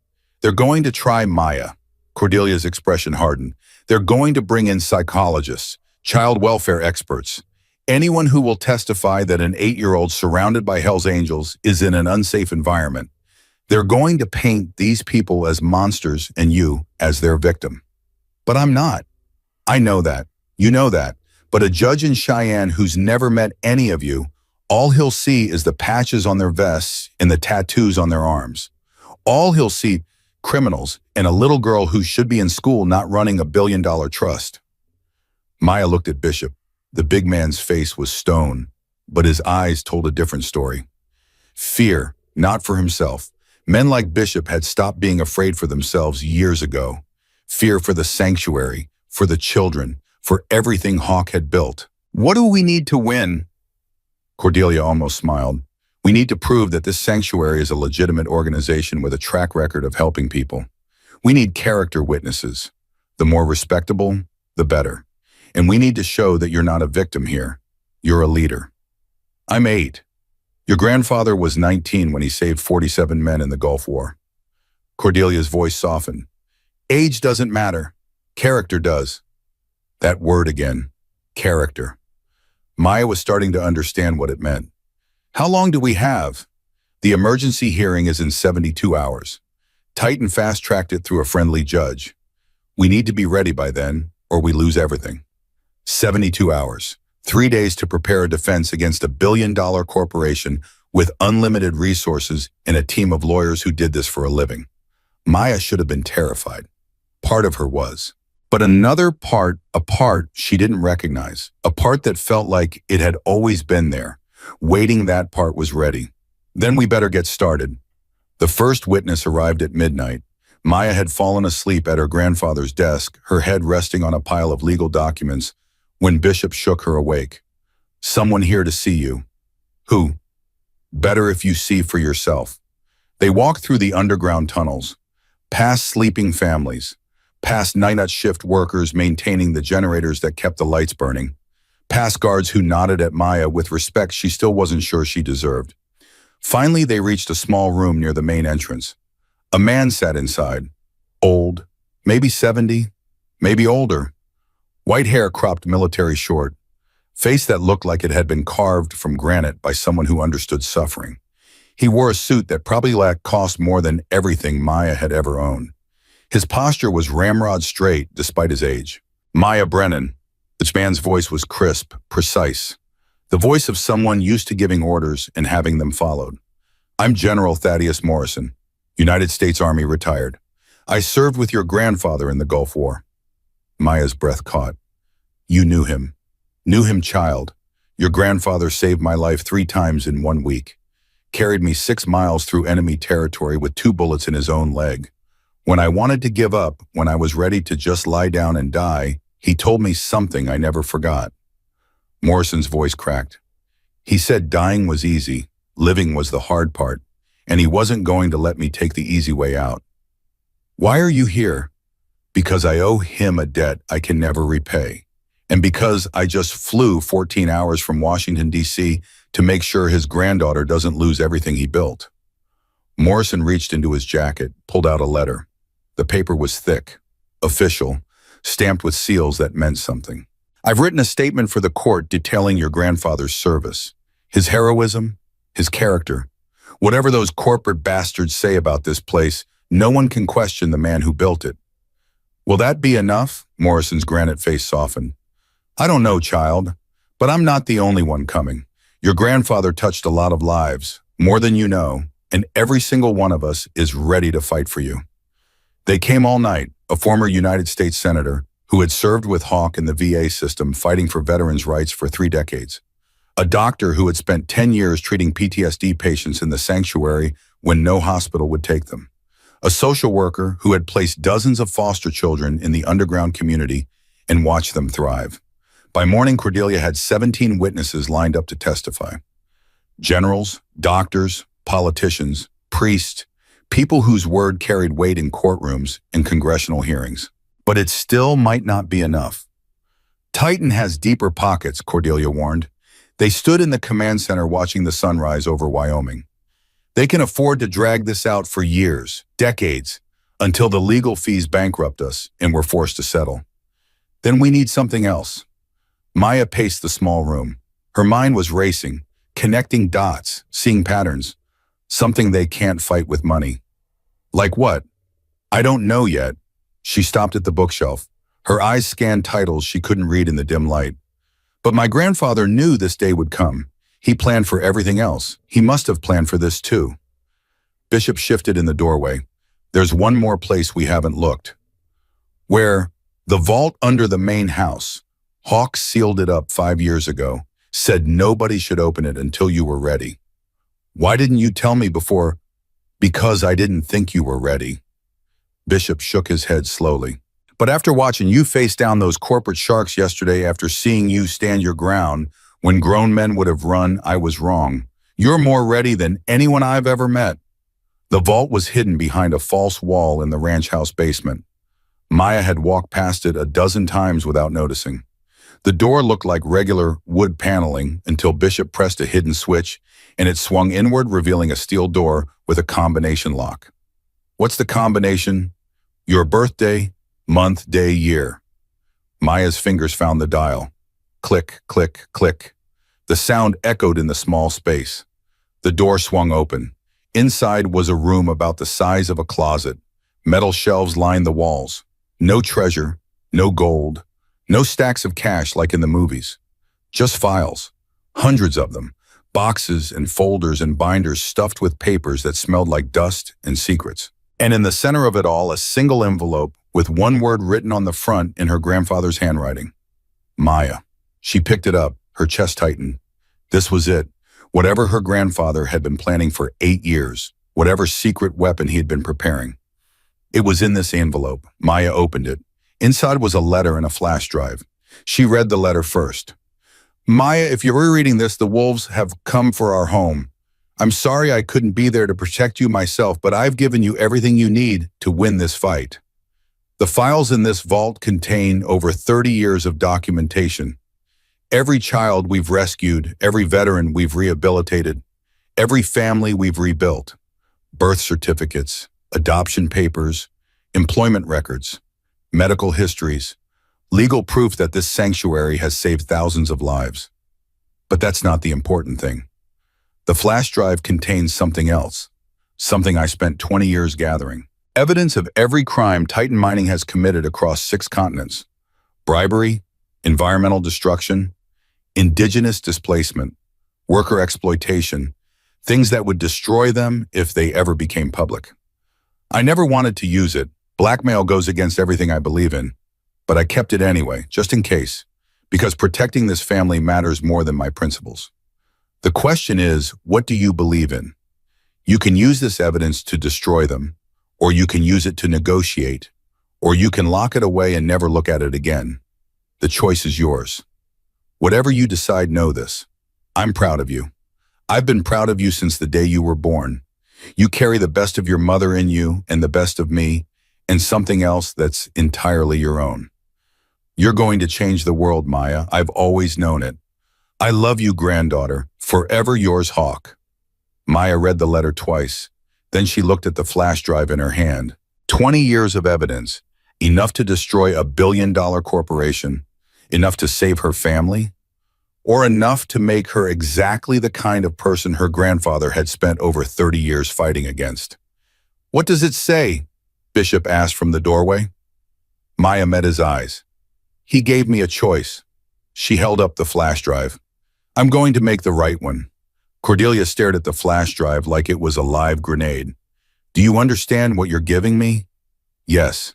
They're going to try Maya. Cordelia's expression hardened. They're going to bring in psychologists, child welfare experts, anyone who will testify that an 8-year-old surrounded by Hell's Angels is in an unsafe environment. They're going to paint these people as monsters and you as their victim. But I'm not. I know that. You know that. But a judge in Cheyenne who's never met any of you, all he'll see is the patches on their vests and the tattoos on their arms. All he'll see, criminals and a little girl who should be in school not running a billion-dollar trust. Maya looked at Bishop. The big man's face was stone, but his eyes told a different story. Fear, not for himself. Men like Bishop had stopped being afraid for themselves years ago. Fear for the sanctuary, for the children, for everything Hawk had built. What do we need to win? Cordelia almost smiled. We need to prove that this sanctuary is a legitimate organization with a track record of helping people. We need character witnesses. The more respectable, the better. And we need to show that you're not a victim here. You're a leader. I'm 8. Your grandfather was 19 when he saved 47 men in the Gulf War. Cordelia's voice softened. Age doesn't matter. Character does. That word again. Character. Maya was starting to understand what it meant. How long do we have? The emergency hearing is in 72 hours. Titan fast-tracked it through a friendly judge. We need to be ready by then, or we lose everything. 72 hours. 3 days to prepare a defense against a billion-dollar corporation with unlimited resources and a team of lawyers who did this for a living. Maya should have been terrified. Part of her was. But another part, a part she didn't recognize, a part that felt like it had always been there, waiting that part was ready. Then we better get started. The first witness arrived at midnight. Maya had fallen asleep at her grandfather's desk, her head resting on a pile of legal documents, when Bishop shook her awake. Someone here to see you. Who? Better if you see for yourself. They walked through the underground tunnels, past sleeping families, past night shift workers maintaining the generators that kept the lights burning, past guards who nodded at Maya with respect she still wasn't sure she deserved. Finally, they reached a small room near the main entrance. A man sat inside, old, maybe 70, maybe older. White hair cropped military short, face that looked like it had been carved from granite by someone who understood suffering. He wore a suit that probably cost more than everything Maya had ever owned. His posture was ramrod straight despite his age. Maya Brennan. This man's voice was crisp, precise. The voice of someone used to giving orders and having them followed. I'm General Thaddeus Morrison, United States Army retired. I served with your grandfather in the Gulf War. Maya's breath caught. You knew him. Knew him, child. Your grandfather saved my life 3 times in 1 week. Carried me 6 miles through enemy territory with 2 bullets in his own leg. When I wanted to give up, when I was ready to just lie down and die, he told me something I never forgot. Morrison's voice cracked. He said dying was easy, living was the hard part, and he wasn't going to let me take the easy way out. Why are you here? Because I owe him a debt I can never repay. And because I just flew 14 hours from Washington, D.C. to make sure his granddaughter doesn't lose everything he built. Morrison reached into his jacket, pulled out a letter. The paper was thick, official, stamped with seals that meant something. I've written a statement for the court detailing your grandfather's service, his heroism, his character. Whatever those corporate bastards say about this place, no one can question the man who built it. Will that be enough? Morrison's granite face softened. I don't know, child, but I'm not the only one coming. Your grandfather touched a lot of lives, more than you know, and every single one of us is ready to fight for you. They came all night, a former United States Senator who had served with Hawk in the VA system fighting for veterans' rights for 3 decades. A doctor who had spent 10 years treating PTSD patients in the sanctuary when no hospital would take them. A social worker who had placed dozens of foster children in the underground community and watched them thrive. By morning, Cordelia had 17 witnesses lined up to testify. Generals, doctors, politicians, priests, people whose word carried weight in courtrooms and congressional hearings. But it still might not be enough. Titan has deeper pockets, Cordelia warned. They stood in the command center watching the sunrise over Wyoming. They can afford to drag this out for years, decades, until the legal fees bankrupt us and we're forced to settle. Then we need something else. Maya paced the small room. Her mind was racing, connecting dots, seeing patterns. Something they can't fight with money. Like what? I don't know yet. She stopped at the bookshelf. Her eyes scanned titles she couldn't read in the dim light. But my grandfather knew this day would come. He planned for everything else. He must have planned for this too. Bishop shifted in the doorway. There's one more place we haven't looked. Where? The vault under the main house. Hawks sealed it up 5 years ago. Said nobody should open it until you were ready. Why didn't you tell me before? Because I didn't think you were ready. Bishop shook his head slowly. But after watching you face down those corporate sharks yesterday, after seeing you stand your ground when grown men would have run, I was wrong. You're more ready than anyone I've ever met. The vault was hidden behind a false wall in the ranch house basement. Maya had walked past it a dozen times without noticing. The door looked like regular wood paneling until Bishop pressed a hidden switch and it swung inward, revealing a steel door with a combination lock. What's the combination? Your birthday, month, day, year. Maya's fingers found the dial. Click, click, click. The sound echoed in the small space. The door swung open. Inside was a room about the size of a closet. Metal shelves lined the walls. No treasure, no gold, no stacks of cash like in the movies. Just files, hundreds of them, boxes and folders and binders stuffed with papers that smelled like dust and secrets. And in the center of it all, a single envelope with one word written on the front in her grandfather's handwriting. Maya. She picked it up, her chest tightened. This was it. Whatever her grandfather had been planning for 8 years, whatever secret weapon he had been preparing. It was in this envelope. Maya opened it. Inside was a letter and a flash drive. She read the letter first. Maya, if you're rereading this, the wolves have come for our home. I'm sorry I couldn't be there to protect you myself, but I've given you everything you need to win this fight. The files in this vault contain over 30 years of documentation. Every child we've rescued, every veteran we've rehabilitated, every family we've rebuilt. Birth certificates, adoption papers, employment records, medical histories, legal proof that this sanctuary has saved thousands of lives. But that's not the important thing. The flash drive contains something else, something I spent 20 years gathering. Evidence of every crime Titan Mining has committed across 6 continents. Bribery, environmental destruction, indigenous displacement, worker exploitation, things that would destroy them if they ever became public. I never wanted to use it. Blackmail goes against everything I believe in. But I kept it anyway, just in case, because protecting this family matters more than my principles. The question is, what do you believe in? You can use this evidence to destroy them, or you can use it to negotiate, or you can lock it away and never look at it again. The choice is yours. Whatever you decide, know this. I'm proud of you. I've been proud of you since the day you were born. You carry the best of your mother in you and the best of me, and something else that's entirely your own. You're going to change the world, Maya. I've always known it. I love you, granddaughter. Forever yours, Hawk. Maya read the letter twice. Then she looked at the flash drive in her hand. 20 years of evidence, enough to destroy a billion-dollar corporation, enough to save her family, or enough to make her exactly the kind of person her grandfather had spent over 30 years fighting against. What does it say? Bishop asked from the doorway. Maya met his eyes. He gave me a choice. She held up the flash drive. I'm going to make the right one. Cordelia stared at the flash drive like it was a live grenade. Do you understand what you're giving me? Yes.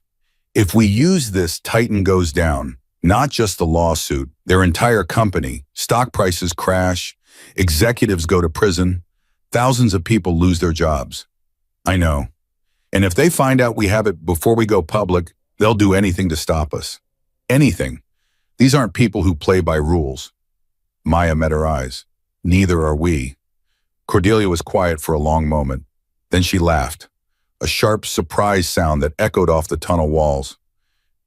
If we use this, Titan goes down. Not just the lawsuit, their entire company. Stock prices crash. Executives go to prison. Thousands of people lose their jobs. I know. And if they find out we have it before we go public, they'll do anything to stop us. Anything. These aren't people who play by rules. Maya met her eyes. Neither are we. Cordelia was quiet for a long moment. Then she laughed. A sharp surprise sound that echoed off the tunnel walls.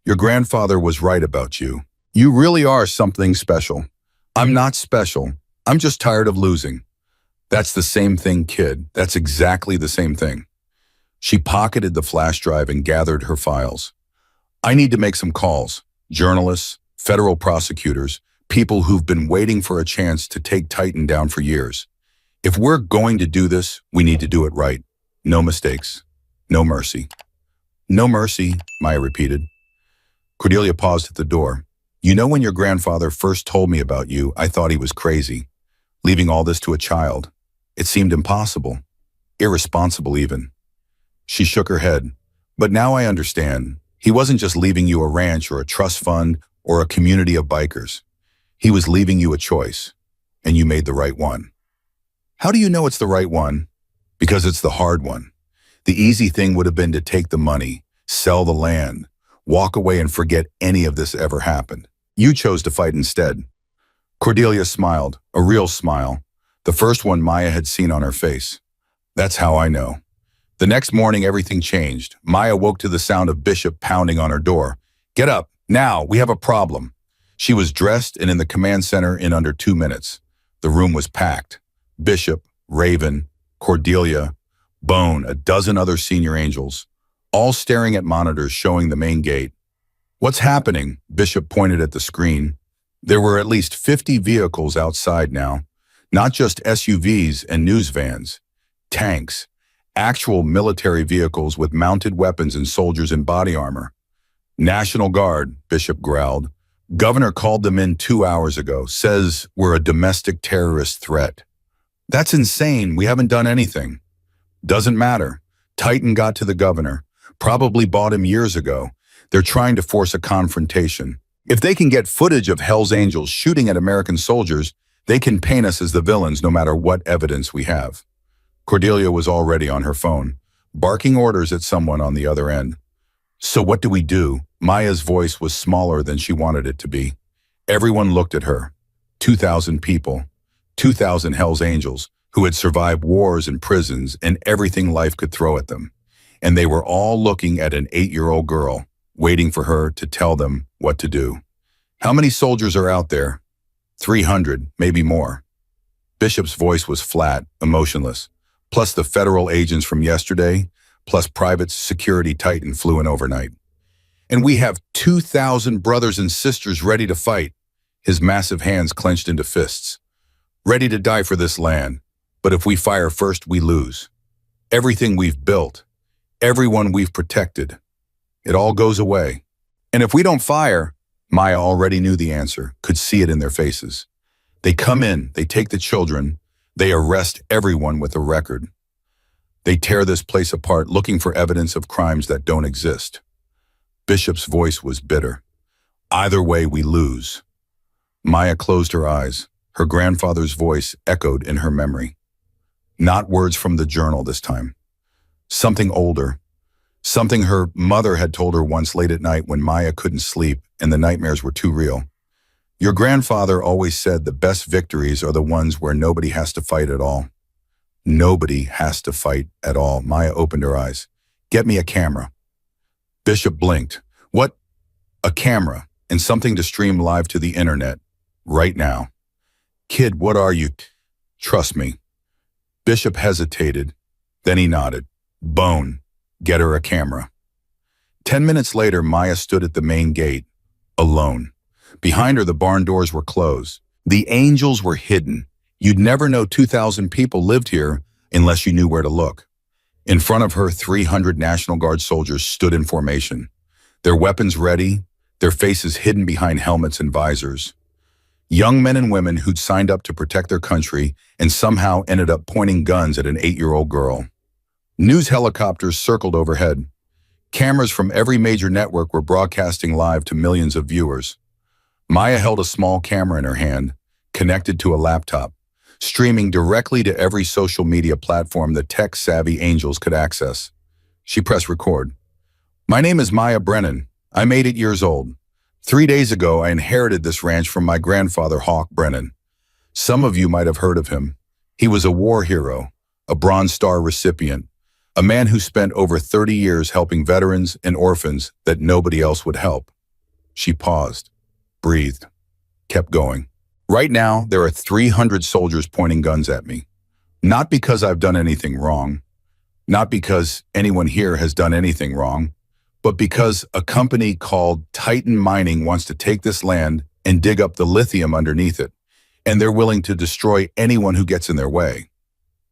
Your grandfather was right about you. You really are something special. I'm not special. I'm just tired of losing. That's the same thing, kid. That's exactly the same thing. She pocketed the flash drive and gathered her files. I need to make some calls. Journalists, federal prosecutors, people who've been waiting for a chance to take Titan down for years. If we're going to do this, we need to do it right. No mistakes. No mercy. No mercy, Maya repeated. Cordelia paused at the door. You know, when your grandfather first told me about you, I thought he was crazy. Leaving all this to a child. It seemed impossible. Irresponsible even. She shook her head. But now I understand. He wasn't just leaving you a ranch or a trust fund or a community of bikers. He was leaving you a choice. And you made the right one. How do you know it's the right one? Because it's the hard one. The easy thing would have been to take the money, sell the land, walk away and forget any of this ever happened. You chose to fight instead. Cordelia smiled, a real smile, the first one Maya had seen on her face. That's how I know. The next morning, everything changed. Maya woke to the sound of Bishop pounding on her door. Get up, now, we have a problem. She was dressed and in the command center in under 2 minutes. The room was packed. Bishop, Raven, Cordelia, Bone, a dozen other senior angels, all staring at monitors showing the main gate. What's happening? Bishop pointed at the screen. There were at least 50 vehicles outside now, not just SUVs and news vans, tanks, actual military vehicles with mounted weapons and soldiers in body armor. National Guard, Bishop growled. Governor called them in 2 hours ago, says we're a domestic terrorist threat. That's insane, we haven't done anything. Doesn't matter. Titan got to the governor, probably bought him years ago. They're trying to force a confrontation. If they can get footage of Hell's Angels shooting at American soldiers, they can paint us as the villains no matter what evidence we have. Cordelia was already on her phone, barking orders at someone on the other end. So what do we do? Maya's voice was smaller than she wanted it to be. Everyone looked at her. 2,000 people. 2,000 Hell's Angels who had survived wars and prisons and everything life could throw at them. And they were all looking at an 8-year-old girl, waiting for her to tell them what to do. How many soldiers are out there? 300, maybe more. Bishop's voice was flat, emotionless, plus the federal agents from yesterday, plus private security Titan flew in overnight. And we have 2,000 brothers and sisters ready to fight, his massive hands clenched into fists. Ready to die for this land, but if we fire first, we lose. Everything we've built, everyone we've protected, it all goes away. And if we don't fire, Maya already knew the answer, could see it in their faces. They come in, they take the children, they arrest everyone with a record. They tear this place apart looking for evidence of crimes that don't exist. Bishop's voice was bitter. Either way, we lose. Maya closed her eyes. Her grandfather's voice echoed in her memory. Not words from the journal this time. Something older. Something her mother had told her once late at night when Maya couldn't sleep and the nightmares were too real. Your grandfather always said the best victories are the ones where nobody has to fight at all. Nobody has to fight at all. Maya opened her eyes. Get me a camera. Bishop blinked. What? A camera and something to stream live to the internet. Right now. Kid, what are you? Trust me. Bishop hesitated. Then he nodded. Bone. Get her a camera. 10 minutes later, Maya stood at the main gate, alone. Behind her, the barn doors were closed. The angels were hidden. You'd never know 2,000 people lived here unless you knew where to look. In front of her, 300 National Guard soldiers stood in formation, their weapons ready, their faces hidden behind helmets and visors. Young men and women who'd signed up to protect their country and somehow ended up pointing guns at an 8-year-old girl. News helicopters circled overhead. Cameras from every major network were broadcasting live to millions of viewers. Maya held a small camera in her hand, connected to a laptop, streaming directly to every social media platform the tech-savvy angels could access. She pressed record. My name is Maya Brennan. I'm 8 years old. 3 days ago, I inherited this ranch from my grandfather, Hawk Brennan. Some of you might have heard of him. He was a war hero, a Bronze Star recipient, a man who spent over 30 years helping veterans and orphans that nobody else would help. She paused, breathed, kept going. Right now, there are 300 soldiers pointing guns at me. Not because I've done anything wrong, not because anyone here has done anything wrong, but because a company called Titan Mining wants to take this land and dig up the lithium underneath it, and they're willing to destroy anyone who gets in their way.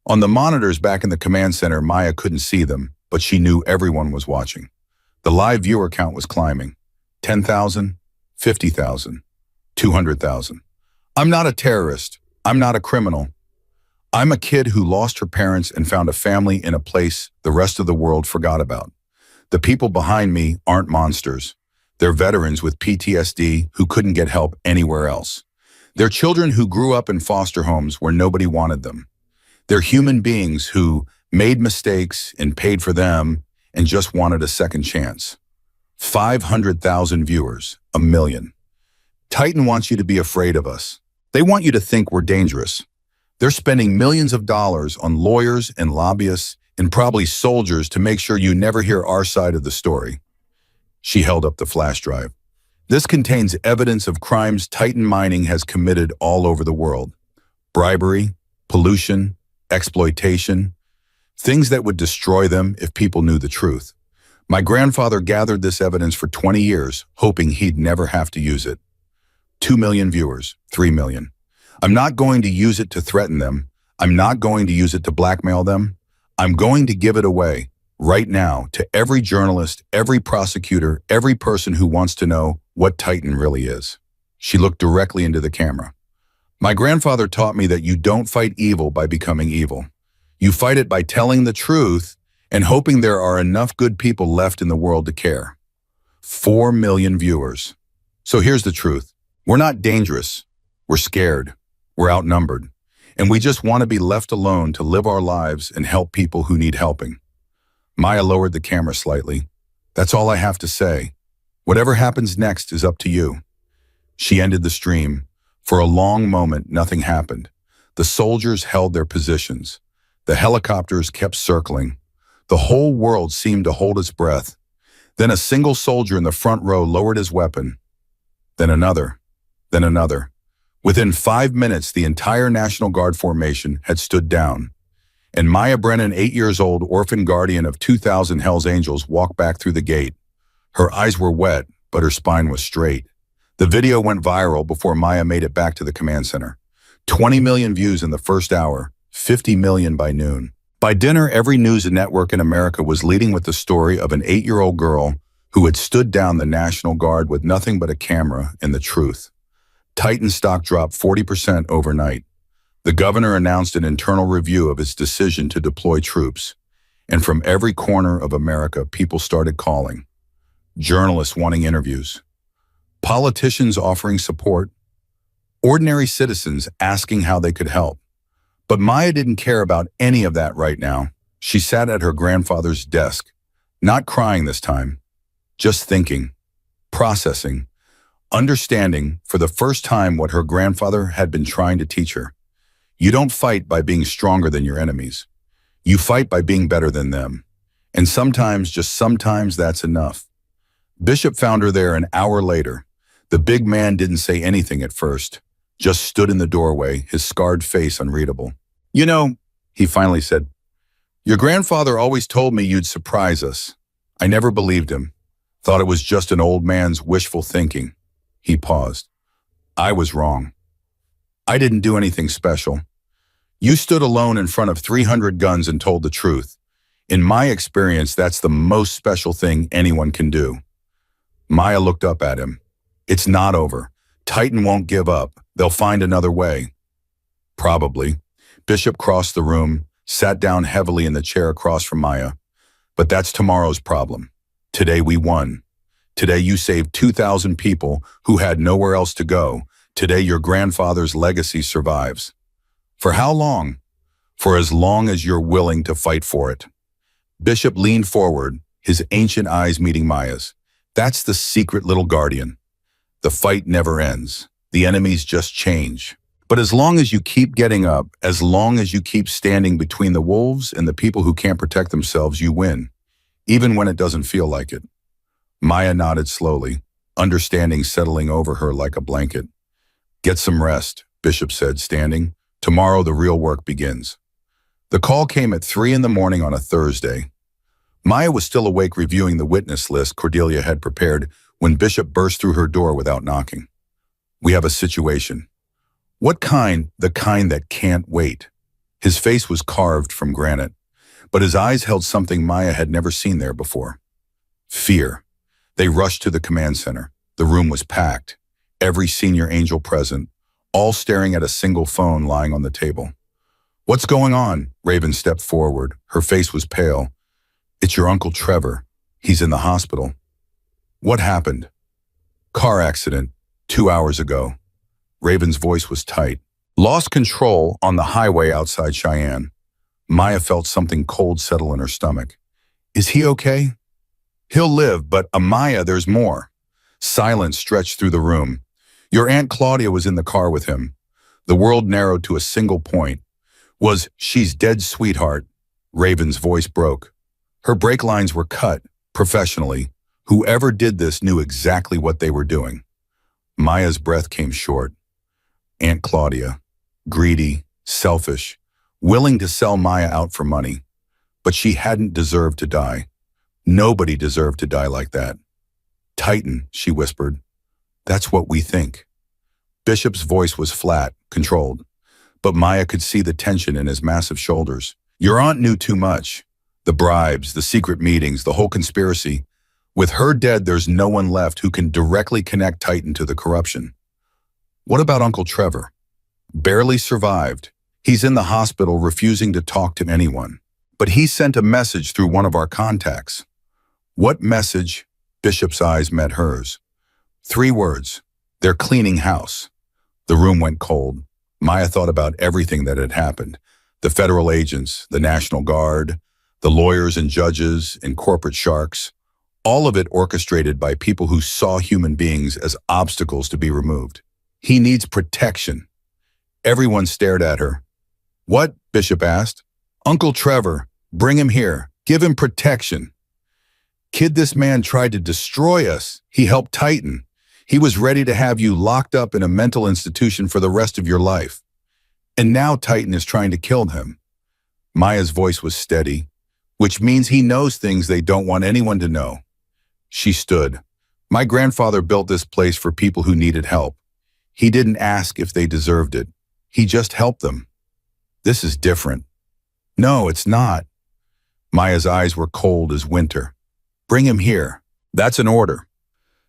On the monitors back in the command center, Maya couldn't see them, but she knew everyone was watching. The live viewer count was climbing. 10,000, 50,000, 200,000. I'm not a terrorist. I'm not a criminal. I'm a kid who lost her parents and found a family in a place the rest of the world forgot about. The people behind me aren't monsters. They're veterans with PTSD who couldn't get help anywhere else. They're children who grew up in foster homes where nobody wanted them. They're human beings who made mistakes and paid for them and just wanted a second chance. 500,000 viewers, 1 million. Titan wants you to be afraid of us. They want you to think we're dangerous. They're spending millions of dollars on lawyers and lobbyists and probably soldiers to make sure you never hear our side of the story. She held up the flash drive. This contains evidence of crimes Titan Mining has committed all over the world. Bribery, pollution, exploitation, things that would destroy them if people knew the truth. My grandfather gathered this evidence for 20 years, hoping he'd never have to use it. 2 million viewers, 3 million. I'm not going to use it to threaten them. I'm not going to use it to blackmail them. I'm going to give it away right now to every journalist, every prosecutor, every person who wants to know what Titan really is. She looked directly into the camera. My grandfather taught me that you don't fight evil by becoming evil. You fight it by telling the truth and hoping there are enough good people left in the world to care. 4 million viewers. So here's the truth. We're not dangerous. We're scared. We're outnumbered. And we just want to be left alone to live our lives and help people who need helping. Maya lowered the camera slightly. That's all I have to say. Whatever happens next is up to you. She ended the stream. For a long moment, nothing happened. The soldiers held their positions. The helicopters kept circling. The whole world seemed to hold its breath. Then a single soldier in the front row lowered his weapon. Then another. Then another. Within 5 minutes, the entire National Guard formation had stood down. And Maya Brennan, 8 years old, orphan guardian of 2,000 Hells Angels, walked back through the gate. Her eyes were wet, but her spine was straight. The video went viral before Maya made it back to the command center. 20 million views in the first hour, 50 million by noon. By dinner, every news network in America was leading with the story of an 8-year-old girl who had stood down the National Guard with nothing but a camera and the truth. Titan stock dropped 40% overnight. The governor announced an internal review of his decision to deploy troops. And from every corner of America, people started calling. Journalists wanting interviews. Politicians offering support. Ordinary citizens asking how they could help. But Maya didn't care about any of that right now. She sat at her grandfather's desk, not crying this time, just thinking, processing, understanding for the first time what her grandfather had been trying to teach her. You don't fight by being stronger than your enemies. You fight by being better than them. And sometimes, just sometimes, that's enough. Bishop found her there an hour later. The big man didn't say anything at first, just stood in the doorway, his scarred face unreadable. You know, he finally said, your grandfather always told me you'd surprise us. I never believed him. Thought it was just an old man's wishful thinking. He paused. I was wrong. I didn't do anything special. You stood alone in front of 300 guns and told the truth. In my experience, that's the most special thing anyone can do. Maya looked up at him. It's not over. Titan won't give up. They'll find another way. Probably. Bishop crossed the room, sat down heavily in the chair across from Maya. But that's tomorrow's problem. Today we won. Today you saved 2,000 people who had nowhere else to go. Today your grandfather's legacy survives. For how long? For as long as you're willing to fight for it. Bishop leaned forward, his ancient eyes meeting Maya's. That's the secret little guardian. The fight never ends. The enemies just change. But as long as you keep getting up, as long as you keep standing between the wolves and the people who can't protect themselves, you win, even when it doesn't feel like it. Maya nodded slowly, understanding settling over her like a blanket. Get some rest, Bishop said, standing. Tomorrow the real work begins. The call came at 3 in the morning on a Thursday. Maya was still awake reviewing the witness list Cordelia had prepared when Bishop burst through her door without knocking. We have a situation. What kind? The kind that can't wait. His face was carved from granite, but his eyes held something Maya had never seen there before. Fear. They rushed to the command center. The room was packed, every senior angel present, all staring at a single phone lying on the table. "What's going on?" Raven stepped forward. Her face was pale. "It's your Uncle Trevor. He's in the hospital." "What happened?" "Car accident, 2 hours ago." Raven's voice was tight. "Lost control on the highway outside Cheyenne." Maya felt something cold settle in her stomach. "Is he okay?" "He'll live, but Amaya, there's more." Silence stretched through the room. "Your Aunt Claudia was in the car with him." The world narrowed to a single point. Was "she's dead, sweetheart." Raven's voice broke. Her brake lines were cut, professionally. Whoever did this knew exactly what they were doing. Maya's breath came short. Aunt Claudia. Greedy, selfish, willing to sell Maya out for money. But she hadn't deserved to die. Nobody deserved to die like that. "Titan," she whispered. "That's what we think." Bishop's voice was flat, controlled, but Maya could see the tension in his massive shoulders. "Your aunt knew too much. The bribes, the secret meetings, the whole conspiracy. With her dead, there's no one left who can directly connect Titan to the corruption." "What about Uncle Trevor?" "Barely survived. He's in the hospital refusing to talk to anyone. But he sent a message through one of our contacts." "What message?" Bishop's eyes met hers. 3 words. "They're cleaning house." The room went cold. Maya thought about everything that had happened. The federal agents, the National Guard, the lawyers and judges and corporate sharks. All of it orchestrated by people who saw human beings as obstacles to be removed. "He needs protection." Everyone stared at her. "What?" Bishop asked. "Uncle Trevor. Bring him here. Give him protection." "Kid, this man tried to destroy us. He helped Titan. He was ready to have you locked up in a mental institution for the rest of your life. And now Titan is trying to kill him." Maya's voice was steady, "which means he knows things they don't want anyone to know." She stood. "My grandfather built this place for people who needed help. He didn't ask if they deserved it. He just helped them. This is different." "No, it's not." Maya's eyes were cold as winter. "Bring him here." "That's an order."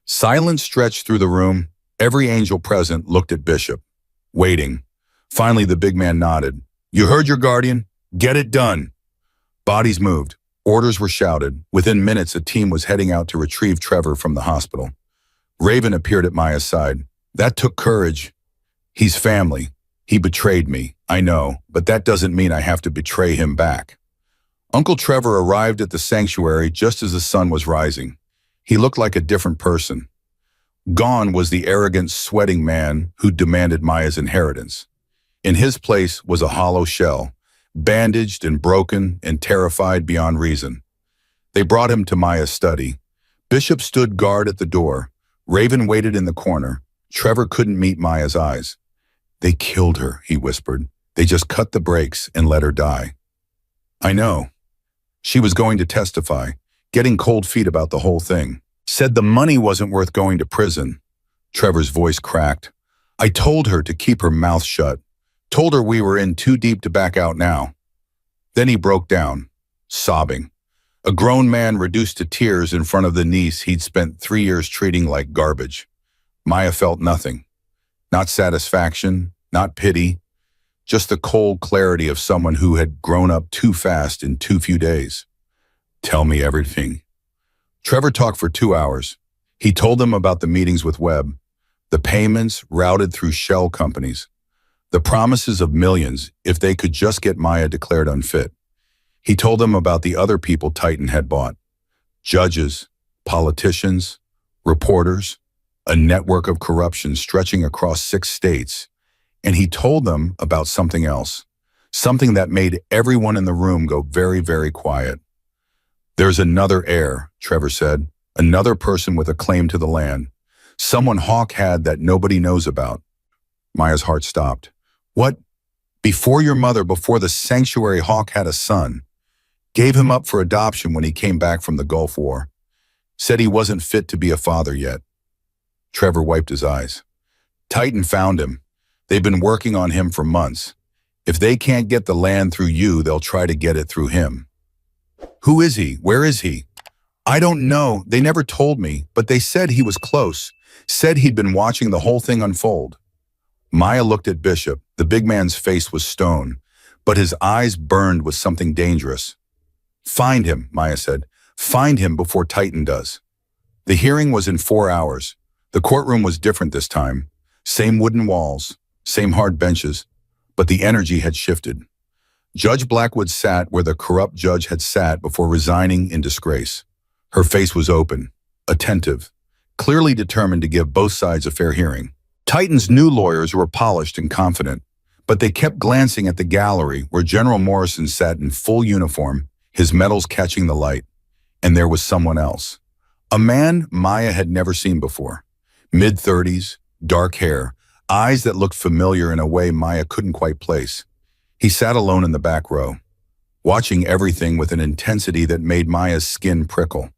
Silence stretched through the room. Every angel present looked at Bishop, waiting. Finally, the big man nodded. "You heard your guardian? Get it done." Bodies moved. Orders were shouted. Within minutes, a team was heading out to retrieve Trevor from the hospital. Raven appeared at Maya's side. "That took courage." "He's family. He betrayed me, I know, but that doesn't mean I have to betray him back." Uncle Trevor arrived at the sanctuary just as the sun was rising. He looked like a different person. Gone was the arrogant, sweating man who demanded Maya's inheritance. In his place was a hollow shell, bandaged and broken and terrified beyond reason. They brought him to Maya's study. Bishop stood guard at the door. Raven waited in the corner. Trevor couldn't meet Maya's eyes. "They killed her," he whispered. "They just cut the brakes and let her die." "I know." She was going to testify, getting cold feet about the whole thing. Said the money wasn't worth going to prison. Trevor's voice cracked. "I told her to keep her mouth shut. Told her we were in too deep to back out now." Then he broke down, sobbing. A grown man reduced to tears in front of the niece he'd spent 3 years treating like garbage. Maya felt nothing. Not satisfaction, not pity, just the cold clarity of someone who had grown up too fast in too few days. "Tell me everything." Trevor talked for 2 hours. He told them about the meetings with Webb, the payments routed through shell companies, the promises of millions if they could just get Maya declared unfit. He told them about the other people Titan had bought. Judges, politicians, reporters, a network of corruption stretching across 6 states. And he told them about something else, something that made everyone in the room go very, very quiet. "There's another heir," Trevor said, "another person with a claim to the land, someone Hawk had that nobody knows about." Maya's heart stopped. "What? Before your mother, before the sanctuary, Hawk had a son. Gave him up for adoption when he came back from the Gulf War. Said he wasn't fit to be a father yet." Trevor wiped his eyes. "Titan found him. They've been working on him for months. If they can't get the land through you, they'll try to get it through him. Who is he? Where is he? I don't know. They never told me, but they said he was close. Said he'd been watching the whole thing unfold. Maya looked at Bishop. The big man's face was stone, but his eyes burned with something dangerous. Find him, Maya said. Find him before Titan does. The hearing was in 4 hours. The courtroom was different this time. Same wooden walls, same hard benches, but the energy had shifted. Judge Blackwood sat where the corrupt judge had sat before resigning in disgrace. Her face was open, attentive, clearly determined to give both sides a fair hearing. Titan's new lawyers were polished and confident, but they kept glancing at the gallery where General Morrison sat in full uniform, his medals catching the light. And there was someone else. A man Maya had never seen before. Mid-30s, dark hair, eyes that looked familiar in a way Maya couldn't quite place. He sat alone in the back row, watching everything with an intensity that made Maya's skin prickle.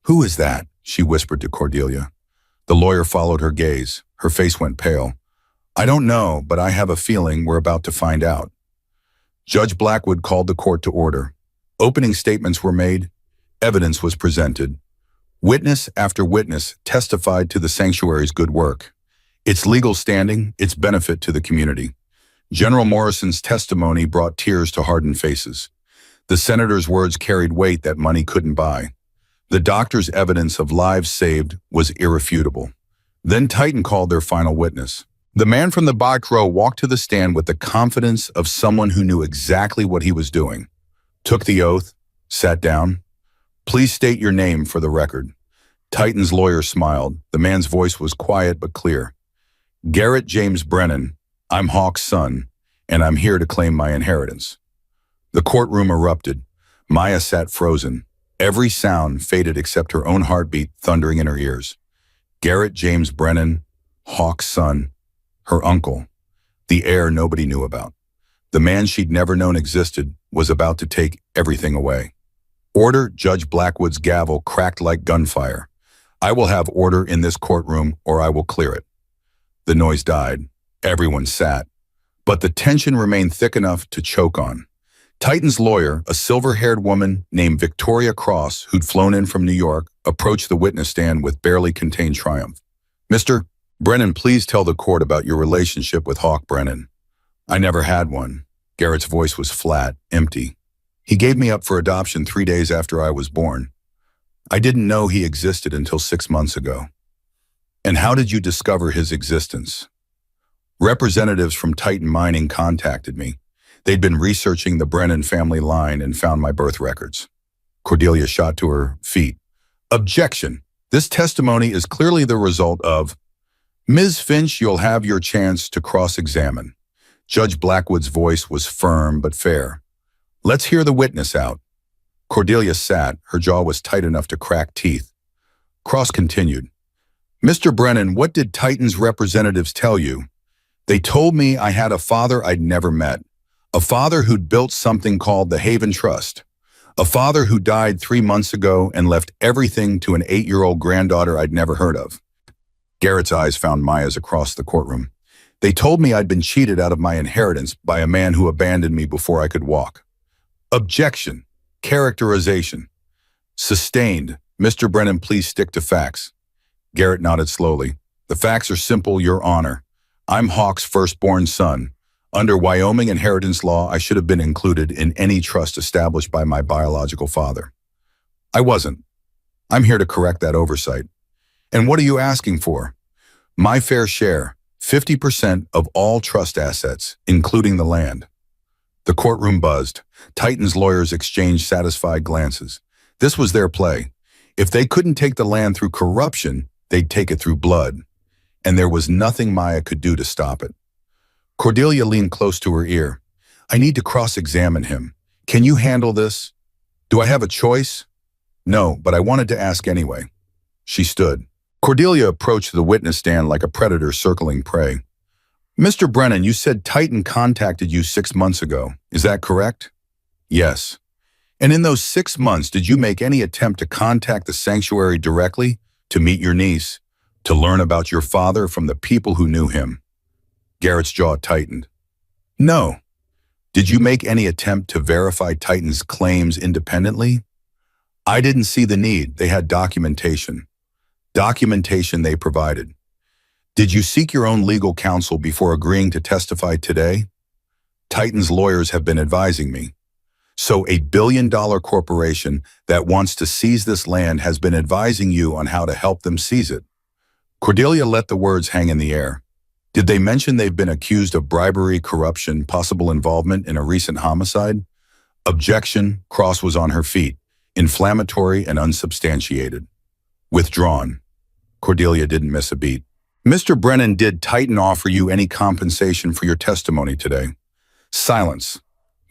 "Who is that?" she whispered to Cordelia. The lawyer followed her gaze. Her face went pale. "I don't know, but I have a feeling we're about to find out." Judge Blackwood called the court to order. Opening statements were made. Evidence was presented. Witness after witness testified to the sanctuary's good work, its legal standing, its benefit to the community. General Morrison's testimony brought tears to hardened faces. The senator's words carried weight that money couldn't buy. The doctor's evidence of lives saved was irrefutable. Then Titan called their final witness. The man from the back row walked to the stand with the confidence of someone who knew exactly what he was doing. Took the oath, sat down. "Please state your name for the record." Titan's lawyer smiled. The man's voice was quiet but clear. "Garrett James Brennan, I'm Hawk's son, and I'm here to claim my inheritance." The courtroom erupted. Maya sat frozen. Every sound faded except her own heartbeat thundering in her ears. Garrett James Brennan, Hawk's son, her uncle, the heir nobody knew about. The man she'd never known existed was about to take everything away. "Order!" Judge Blackwood's gavel cracked like gunfire. "I will have order in this courtroom or I will clear it." The noise died. Everyone sat. But the tension remained thick enough to choke on. Titan's lawyer, a silver-haired woman named Victoria Cross, who'd flown in from New York, approached the witness stand with barely contained triumph. "Mr. Brennan, please tell the court about your relationship with Hawk Brennan." "I never had one." Garrett's voice was flat, empty. "He gave me up for adoption 3 days after I was born. I didn't know he existed until 6 months ago." "And how did you discover his existence?" "Representatives from Titan Mining contacted me. They'd been researching the Brennan family line and found my birth records." Cordelia shot to her feet. "Objection! This testimony is clearly the result of—" "Ms. Finch, you'll have your chance to cross-examine." Judge Blackwood's voice was firm but fair. "Let's hear the witness out." Cordelia sat. Her jaw was tight enough to crack teeth. Cross continued. "Mr. Brennan, what did Titan's representatives tell you?" "They told me I had a father I'd never met. A father who'd built something called the Haven Trust. A father who died 3 months ago and left everything to an 8-year-old granddaughter I'd never heard of." Garrett's eyes found Maya's across the courtroom. "They told me I'd been cheated out of my inheritance by a man who abandoned me before I could walk." Objection. Characterization. Sustained. Mr. Brennan, please stick to facts. Garrett nodded slowly. "The facts are simple, Your Honor. I'm Hawk's firstborn son. Under Wyoming inheritance law, I should have been included in any trust established by my biological father. I wasn't. I'm here to correct that oversight." "And what are you asking for?" "My fair share, 50% of all trust assets, including the land." The courtroom buzzed. Titan's lawyers exchanged satisfied glances. This was their play. If they couldn't take the land through corruption, they'd take it through blood. And there was nothing Maya could do to stop it. Cordelia leaned close to her ear. "I need to cross-examine him. Can you handle this?" "Do I have a choice?" "No, but I wanted to ask anyway." She stood. Cordelia approached the witness stand like a predator circling prey. "Mr. Brennan, you said Titan contacted you 6 months ago. Is that correct?" "Yes." "And in those 6 months, did you make any attempt to contact the sanctuary directly, to meet your niece, to learn about your father from the people who knew him?" Garrett's jaw tightened. "No." Did you make any attempt to verify Titan's claims independently? I didn't see the need. They had documentation. Documentation they provided. Did you seek your own legal counsel before agreeing to testify today? Titan's lawyers have been advising me. So $1 billion corporation that wants to seize this land has been advising you on how to help them seize it. Cordelia let the words hang in the air. Did they mention they've been accused of bribery, corruption, possible involvement in a recent homicide? Objection. Cross was on her feet, inflammatory and unsubstantiated. Withdrawn. Cordelia didn't miss a beat. Mr. Brennan, did Titan offer you any compensation for your testimony today? Silence.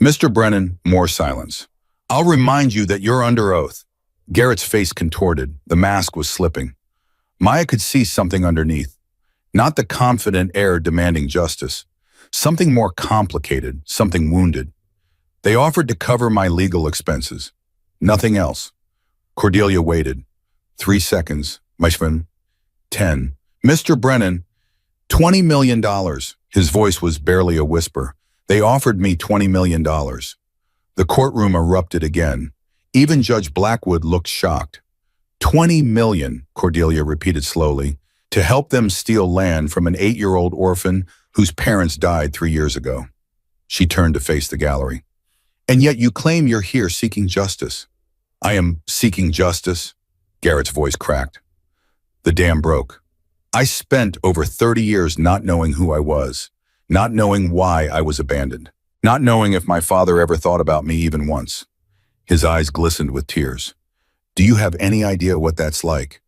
Mr. Brennan, more silence. I'll remind you that you're under oath. Garrett's face contorted. The mask was slipping. Maya could see something underneath. Not the confident air demanding justice. Something more complicated, something wounded. They offered to cover my legal expenses. Nothing else. Cordelia waited. 3 seconds. My friend. 10. Mr. Brennan, $20 million. His voice was barely a whisper. They offered me $20 million. The courtroom erupted again. Even Judge Blackwood looked shocked. 20 million, Cordelia repeated slowly, to help them steal land from an 8-year-old orphan whose parents died 3 years ago. She turned to face the gallery. And yet you claim you're here seeking justice. I am seeking justice. Garrett's voice cracked. The dam broke. I spent over 30 years not knowing who I was, not knowing why I was abandoned, not knowing if my father ever thought about me even once. His eyes glistened with tears. Do you have any idea what that's like?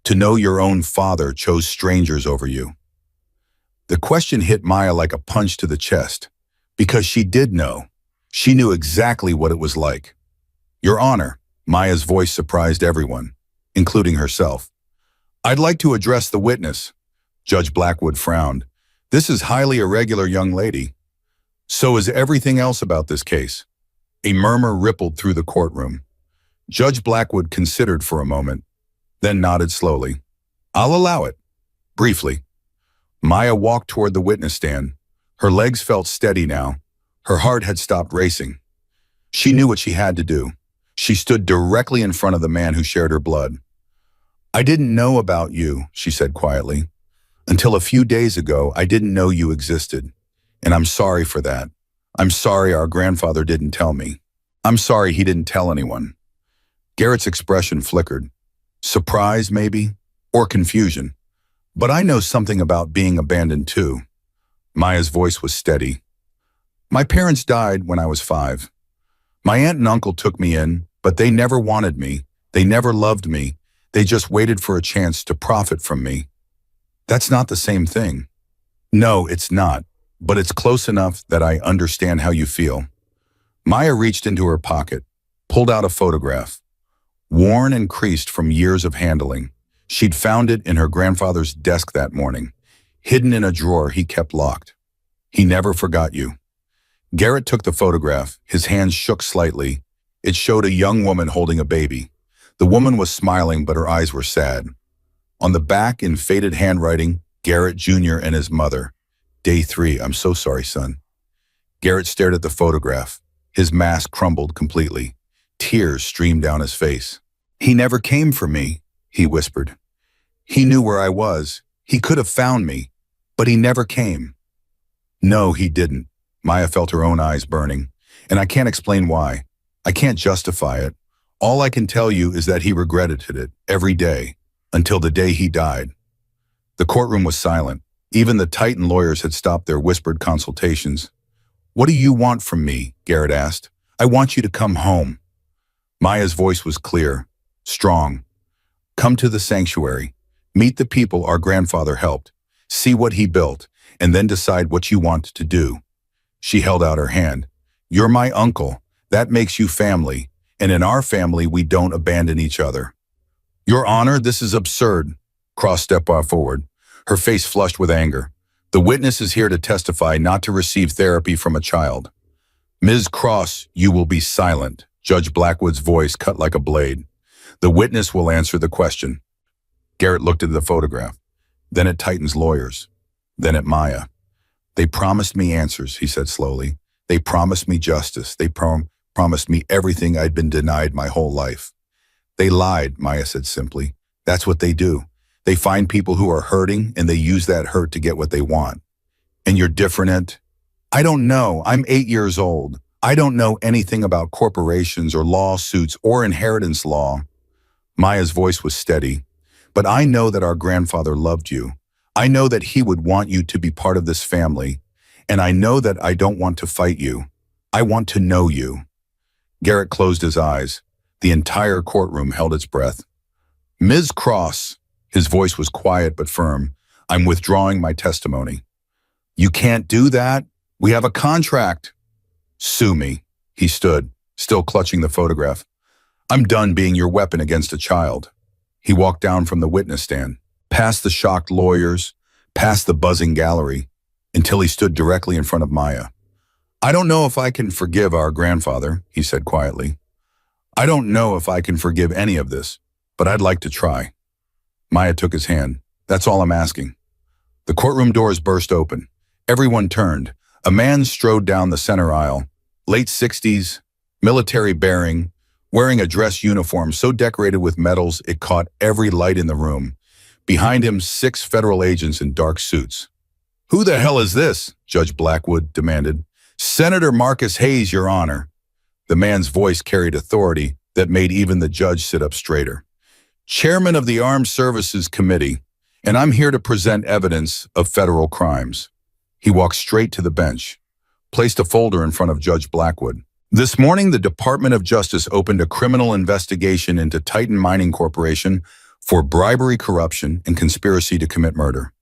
To know your own father chose strangers over you. The question hit Maya like a punch to the chest, because she did know. She knew exactly what it was like. Your Honor, Maya's voice surprised everyone, including herself. I'd like to address the witness. Judge Blackwood frowned. This is highly irregular young lady. So is everything else about this case. A murmur rippled through the courtroom. Judge Blackwood considered for a moment, then nodded slowly. I'll allow it. Briefly. Maya walked toward the witness stand. Her legs felt steady now. Her heart had stopped racing. She knew what she had to do. She stood directly in front of the man who shared her blood. I didn't know about you, she said quietly. Until a few days ago, I didn't know you existed. And I'm sorry for that. I'm sorry our grandfather didn't tell me. I'm sorry he didn't tell anyone. Garrett's expression flickered. Surprise, maybe? Or confusion. But I know something about being abandoned too. Maya's voice was steady. My parents died when I was 5. My aunt and uncle took me in, but they never wanted me. They never loved me. They just waited for a chance to profit from me. That's not the same thing. No, it's not, but it's close enough that I understand how you feel. Maya reached into her pocket, pulled out a photograph. Worn and creased from years of handling, she'd found it in her grandfather's desk that morning, hidden in a drawer he kept locked. He never forgot you. Garrett took the photograph. His hands shook slightly. It showed a young woman holding a baby. The woman was smiling, but her eyes were sad. On the back, in faded handwriting, Garrett Jr. and his mother. Day 3, I'm so sorry, son. Garrett stared at the photograph. His mask crumbled completely. Tears streamed down his face. He never came for me, he whispered. He knew where I was. He could have found me, but he never came. No, he didn't. Maya felt her own eyes burning, and I can't explain why. I can't justify it. All I can tell you is that he regretted it every day, until the day he died. The courtroom was silent. Even the Titan lawyers had stopped their whispered consultations. What do you want from me? Garrett asked. I want you to come home. Maya's voice was clear, strong. Come to the sanctuary. Meet the people our grandfather helped. See what he built, and then decide what you want to do. She held out her hand. You're my uncle. That makes you family. And in our family, we don't abandon each other. Your Honor, this is absurd. Cross stepped forward, her face flushed with anger. The witness is here to testify, not to receive therapy from a child. Ms. Cross, you will be silent. Judge Blackwood's voice cut like a blade. The witness will answer the question. Garrett looked at the photograph, then at Titan's lawyers, then at Maya. They promised me answers, he said slowly. They promised me justice. They promised me everything I'd been denied my whole life. They lied, Maya said simply. That's what they do. They find people who are hurting and they use that hurt to get what they want. And you're different, Ed? I don't know. I'm 8 years old. I don't know anything about corporations or lawsuits or inheritance law. Maya's voice was steady. But I know that our grandfather loved you. I know that he would want you to be part of this family. And I know that I don't want to fight you. I want to know you. Garrett closed his eyes. The entire courtroom held its breath. Ms. Cross, his voice was quiet but firm, I'm withdrawing my testimony. You can't do that. We have a contract. Sue me. He stood, still clutching the photograph. I'm done being your weapon against a child. He walked down from the witness stand, past the shocked lawyers, past the buzzing gallery, until he stood directly in front of Maya. I don't know if I can forgive our grandfather, he said quietly. I don't know if I can forgive any of this, but I'd like to try. Maya took his hand. That's all I'm asking. The courtroom doors burst open. Everyone turned. A man strode down the center aisle, late 60s, military bearing, wearing a dress uniform so decorated with medals it caught every light in the room. Behind him, 6 federal agents in dark suits. Who the hell is this? Judge Blackwood demanded. Senator Marcus Hayes, Your Honor. The man's voice carried authority that made even the judge sit up straighter. Chairman of the Armed Services Committee, and I'm here to present evidence of federal crimes. He walked straight to the bench, placed a folder in front of Judge Blackwood. This morning, the Department of Justice opened a criminal investigation into Titan Mining Corporation for bribery, corruption, and conspiracy to commit murder.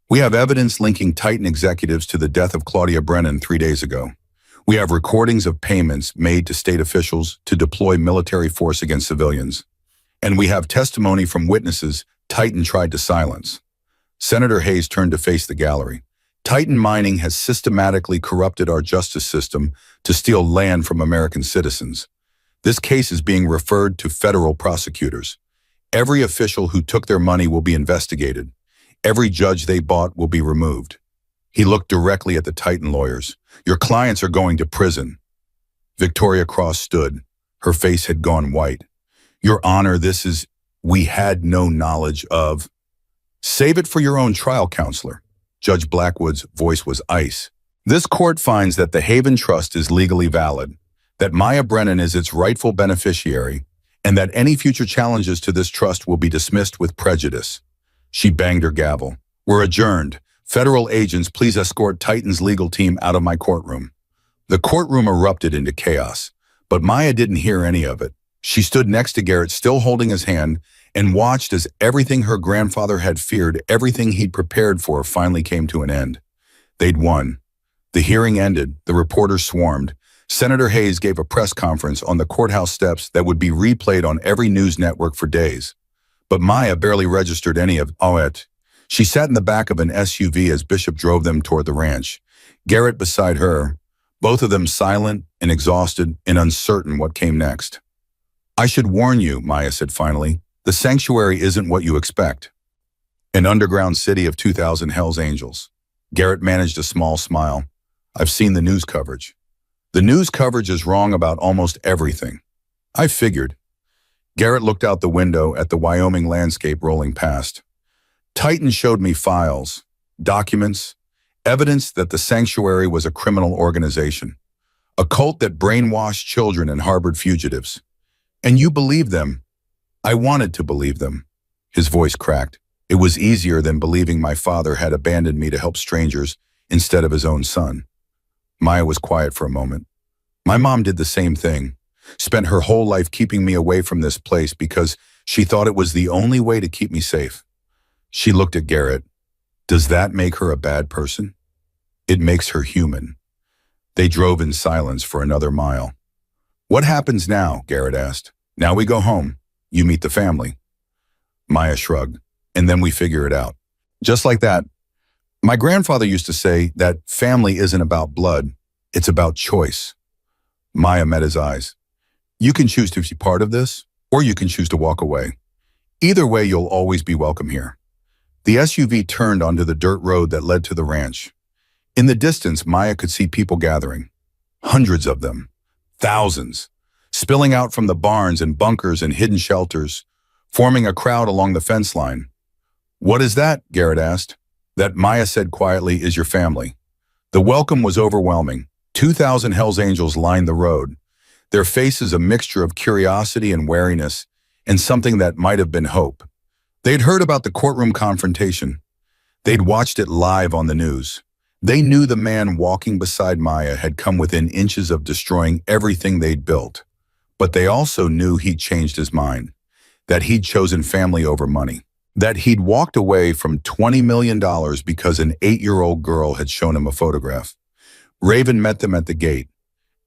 We have evidence linking Titan executives to the death of Claudia Brennan 3 days ago. We have recordings of payments made to state officials to deploy military force against civilians. And we have testimony from witnesses Titan tried to silence. Senator Hayes turned to face the gallery. Titan Mining has systematically corrupted our justice system to steal land from American citizens. This case is being referred to federal prosecutors. Every official who took their money will be investigated. Every judge they bought will be removed. He looked directly at the Titan lawyers. Your clients are going to prison. Victoria Cross stood. Her face had gone white. Your Honor, we had no knowledge of. Save it for your own trial, counselor. Judge Blackwood's voice was ice. This court finds that the Haven Trust is legally valid, that Maya Brennan is its rightful beneficiary, and that any future challenges to this trust will be dismissed with prejudice. She banged her gavel. We're adjourned. Federal agents, please escort Titan's legal team out of my courtroom. The courtroom erupted into chaos, but Maya didn't hear any of it. She stood next to Garrett, still holding his hand, and watched as everything her grandfather had feared, everything he'd prepared for, finally came to an end. They'd won. The hearing ended. The reporters swarmed. Senator Hayes gave a press conference on the courthouse steps that would be replayed on every news network for days. But Maya barely registered any of it. She sat in the back of an SUV as Bishop drove them toward the ranch. Garrett beside her, both of them silent and exhausted and uncertain what came next. I should warn you, Maya said finally, the sanctuary isn't what you expect. An underground city of 2,000 Hells Angels. Garrett managed a small smile. I've seen the news coverage. The news coverage is wrong about almost everything. I figured. Garrett looked out the window at the Wyoming landscape rolling past. Titan showed me files, documents, evidence that the sanctuary was a criminal organization, a cult that brainwashed children and harbored fugitives. And you believed them. I wanted to believe them. His voice cracked. It was easier than believing my father had abandoned me to help strangers instead of his own son. Maya was quiet for a moment. My mom did the same thing, spent her whole life keeping me away from this place because she thought it was the only way to keep me safe. She looked at Garrett. Does that make her a bad person? It makes her human. They drove in silence for another mile. What happens now? Garrett asked. Now we go home. You meet the family. Maya shrugged. And then we figure it out. Just like that. My grandfather used to say that family isn't about blood. It's about choice. Maya met his eyes. You can choose to be part of this, or you can choose to walk away. Either way, you'll always be welcome here. The SUV turned onto the dirt road that led to the ranch. In the distance, Maya could see people gathering. Hundreds of them. Thousands. Spilling out from the barns and bunkers and hidden shelters, forming a crowd along the fence line. "What is that?" Garrett asked. "That," Maya said quietly, "is your family." The welcome was overwhelming. 2,000 Hells Angels lined the road, their faces a mixture of curiosity and wariness, and something that might have been hope. They'd heard about the courtroom confrontation. They'd watched it live on the news. They knew the man walking beside Maya had come within inches of destroying everything they'd built. But they also knew he'd changed his mind, that he'd chosen family over money, that he'd walked away from $20 million because an 8-year-old girl had shown him a photograph. Raven met them at the gate.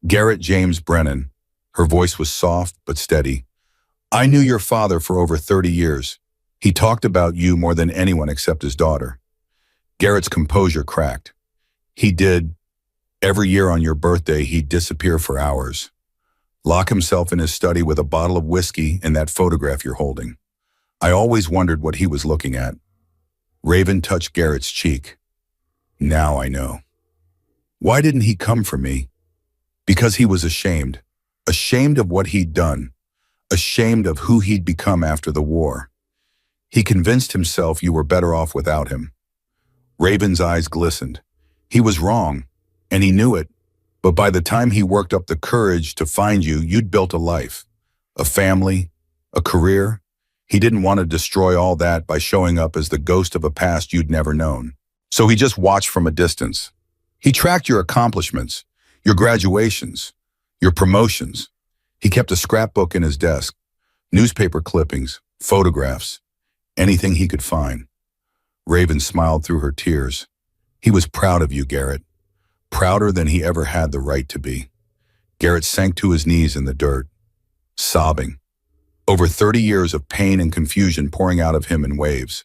Garrett James Brennan. Her voice was soft but steady. "I knew your father for over 30 years. He talked about you more than anyone except his daughter." Garrett's composure cracked. "He did. Every year on your birthday, he'd disappear for hours. Lock himself in his study with a bottle of whiskey and that photograph you're holding. I always wondered what he was looking at." Raven touched Garrett's cheek. "Now I know. Why didn't he come for me? Because he was ashamed. Ashamed of what he'd done. Ashamed of who he'd become after the war. He convinced himself you were better off without him." Raven's eyes glistened. He was wrong, and he knew it. But by the time he worked up the courage to find you, you'd built a life, a family, a career. He didn't want to destroy all that by showing up as the ghost of a past you'd never known. So he just watched from a distance. He tracked your accomplishments, your graduations, your promotions. He kept a scrapbook in his desk, newspaper clippings, photographs, anything he could find. Raven smiled through her tears. He was proud of you, Garrett. Prouder than he ever had the right to be. Garrett sank to his knees in the dirt, sobbing. Over 30 years of pain and confusion pouring out of him in waves.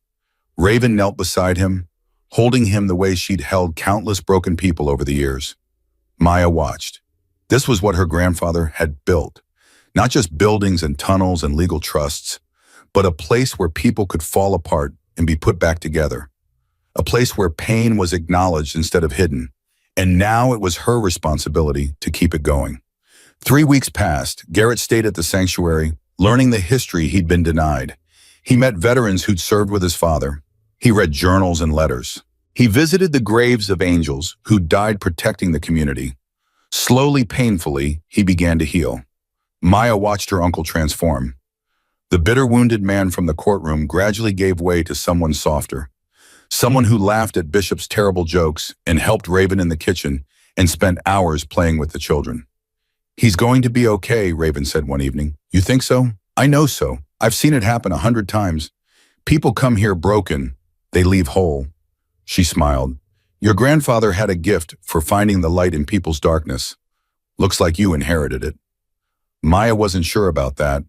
Raven knelt beside him, holding him the way she'd held countless broken people over the years. Maya watched. This was what her grandfather had built. Not just buildings and tunnels and legal trusts, but a place where people could fall apart and be put back together. A place where pain was acknowledged instead of hidden. And now it was her responsibility to keep it going. 3 weeks passed. Garrett stayed at the sanctuary, learning the history he'd been denied. He met veterans who'd served with his father. He read journals and letters. He visited the graves of angels who died protecting the community. Slowly, painfully, he began to heal. Maya watched her uncle transform. The bitter, wounded man from the courtroom gradually gave way to someone softer. Someone who laughed at Bishop's terrible jokes and helped Raven in the kitchen and spent hours playing with the children. "He's going to be okay," Raven said one evening. "You think so?" "I know so. I've seen it happen 100 times. People come here broken. They leave whole." She smiled. "Your grandfather had a gift for finding the light in people's darkness. Looks like you inherited it." Maya wasn't sure about that.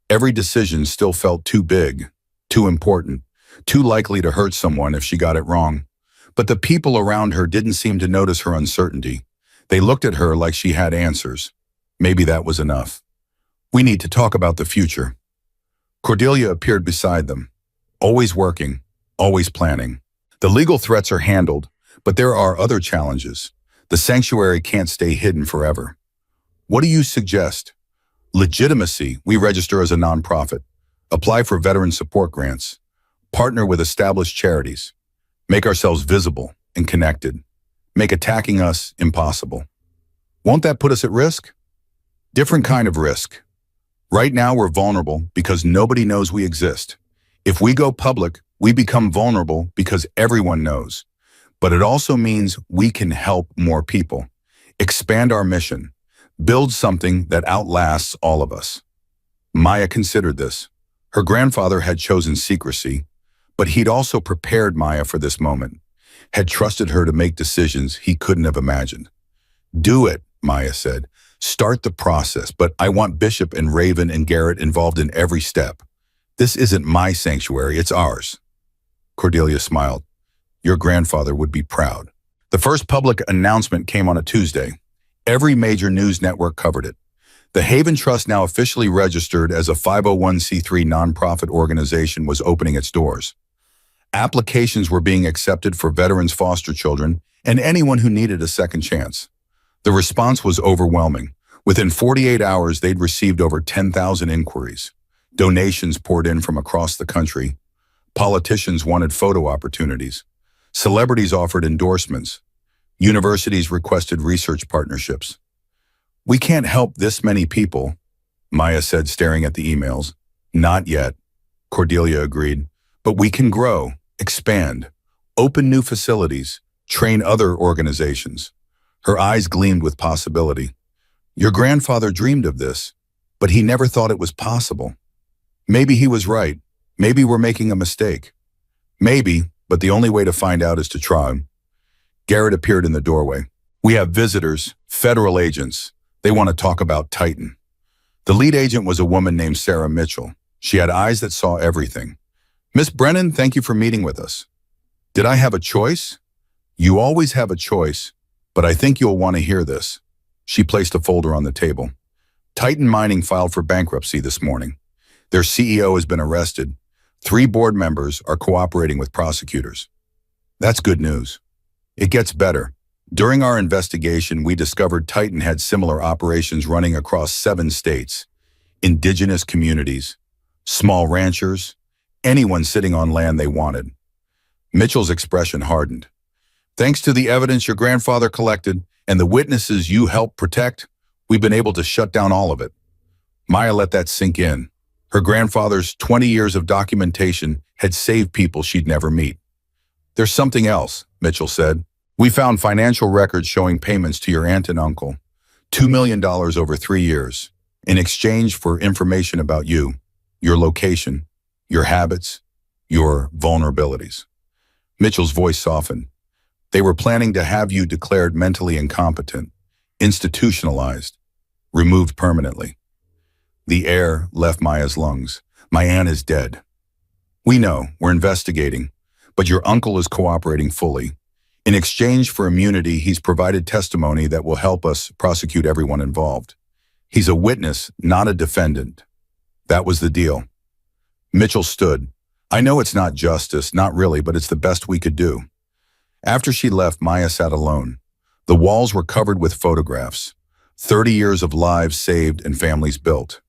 Every decision still felt too big, too important, too likely to hurt someone if she got it wrong. But the people around her didn't seem to notice her uncertainty. They looked at her like she had answers. Maybe that was enough. "We need to talk about the future." Cordelia appeared beside them. Always working, always planning. "The legal threats are handled, but there are other challenges. The sanctuary can't stay hidden forever." "What do you suggest?" "Legitimacy. We register as a nonprofit. Apply for veteran support grants. Partner with established charities. Make ourselves visible and connected. Make attacking us impossible." "Won't that put us at risk?" "Different kind of risk. Right now we're vulnerable because nobody knows we exist. If we go public, we become vulnerable because everyone knows. But it also means we can help more people, expand our mission, build something that outlasts all of us." Maya considered this. Her grandfather had chosen secrecy, but he'd also prepared Maya for this moment, had trusted her to make decisions he couldn't have imagined. "Do it," Maya said. "Start the process, but I want Bishop and Raven and Garrett involved in every step. This isn't my sanctuary, it's ours." Cordelia smiled. "Your grandfather would be proud." The first public announcement came on a Tuesday. Every major news network covered it. The Haven Trust, now officially registered as a 501c3 nonprofit organization, was opening its doors. Applications were being accepted for veterans' foster children and anyone who needed a second chance. The response was overwhelming. Within 48 hours, they'd received over 10,000 inquiries. Donations poured in from across the country. Politicians wanted photo opportunities. Celebrities offered endorsements. Universities requested research partnerships. "We can't help this many people," Maya said, staring at the emails. "Not yet," Cordelia agreed. "But we can grow, expand, open new facilities, train other organizations." Her eyes gleamed with possibility. "Your grandfather dreamed of this, but he never thought it was possible. Maybe he was right. Maybe we're making a mistake. Maybe, but the only way to find out is to try." Garrett appeared in the doorway. "We have visitors, federal agents. They want to talk about Titan." The lead agent was a woman named Sarah Mitchell. She had eyes that saw everything. "Miss Brennan, thank you for meeting with us." "Did I have a choice?" "You always have a choice, but I think you'll want to hear this." She placed a folder on the table. "Titan Mining filed for bankruptcy this morning. Their CEO has been arrested. 3 board members are cooperating with prosecutors." "That's good news." "It gets better. During our investigation, we discovered Titan had similar operations running across 7 states. Indigenous communities, small ranchers, anyone sitting on land they wanted." Mitchell's expression hardened. "Thanks to the evidence your grandfather collected and the witnesses you helped protect, we've been able to shut down all of it." Maya let that sink in. Her grandfather's 20 years of documentation had saved people she'd never meet. "There's something else," Mitchell said. "We found financial records showing payments to your aunt and uncle. $2 million over 3 years, in exchange for information about you, your location, your habits, your vulnerabilities." Mitchell's voice softened. "They were planning to have you declared mentally incompetent, institutionalized, removed permanently." The air left Maya's lungs. "My aunt is dead." "We know, we're investigating, but your uncle is cooperating fully. In exchange for immunity, he's provided testimony that will help us prosecute everyone involved. He's a witness, not a defendant." That was the deal. Mitchell stood. "I know it's not justice, not really, but it's the best we could do." After she left, Maya sat alone. The walls were covered with photographs. 30 years of lives saved and families built.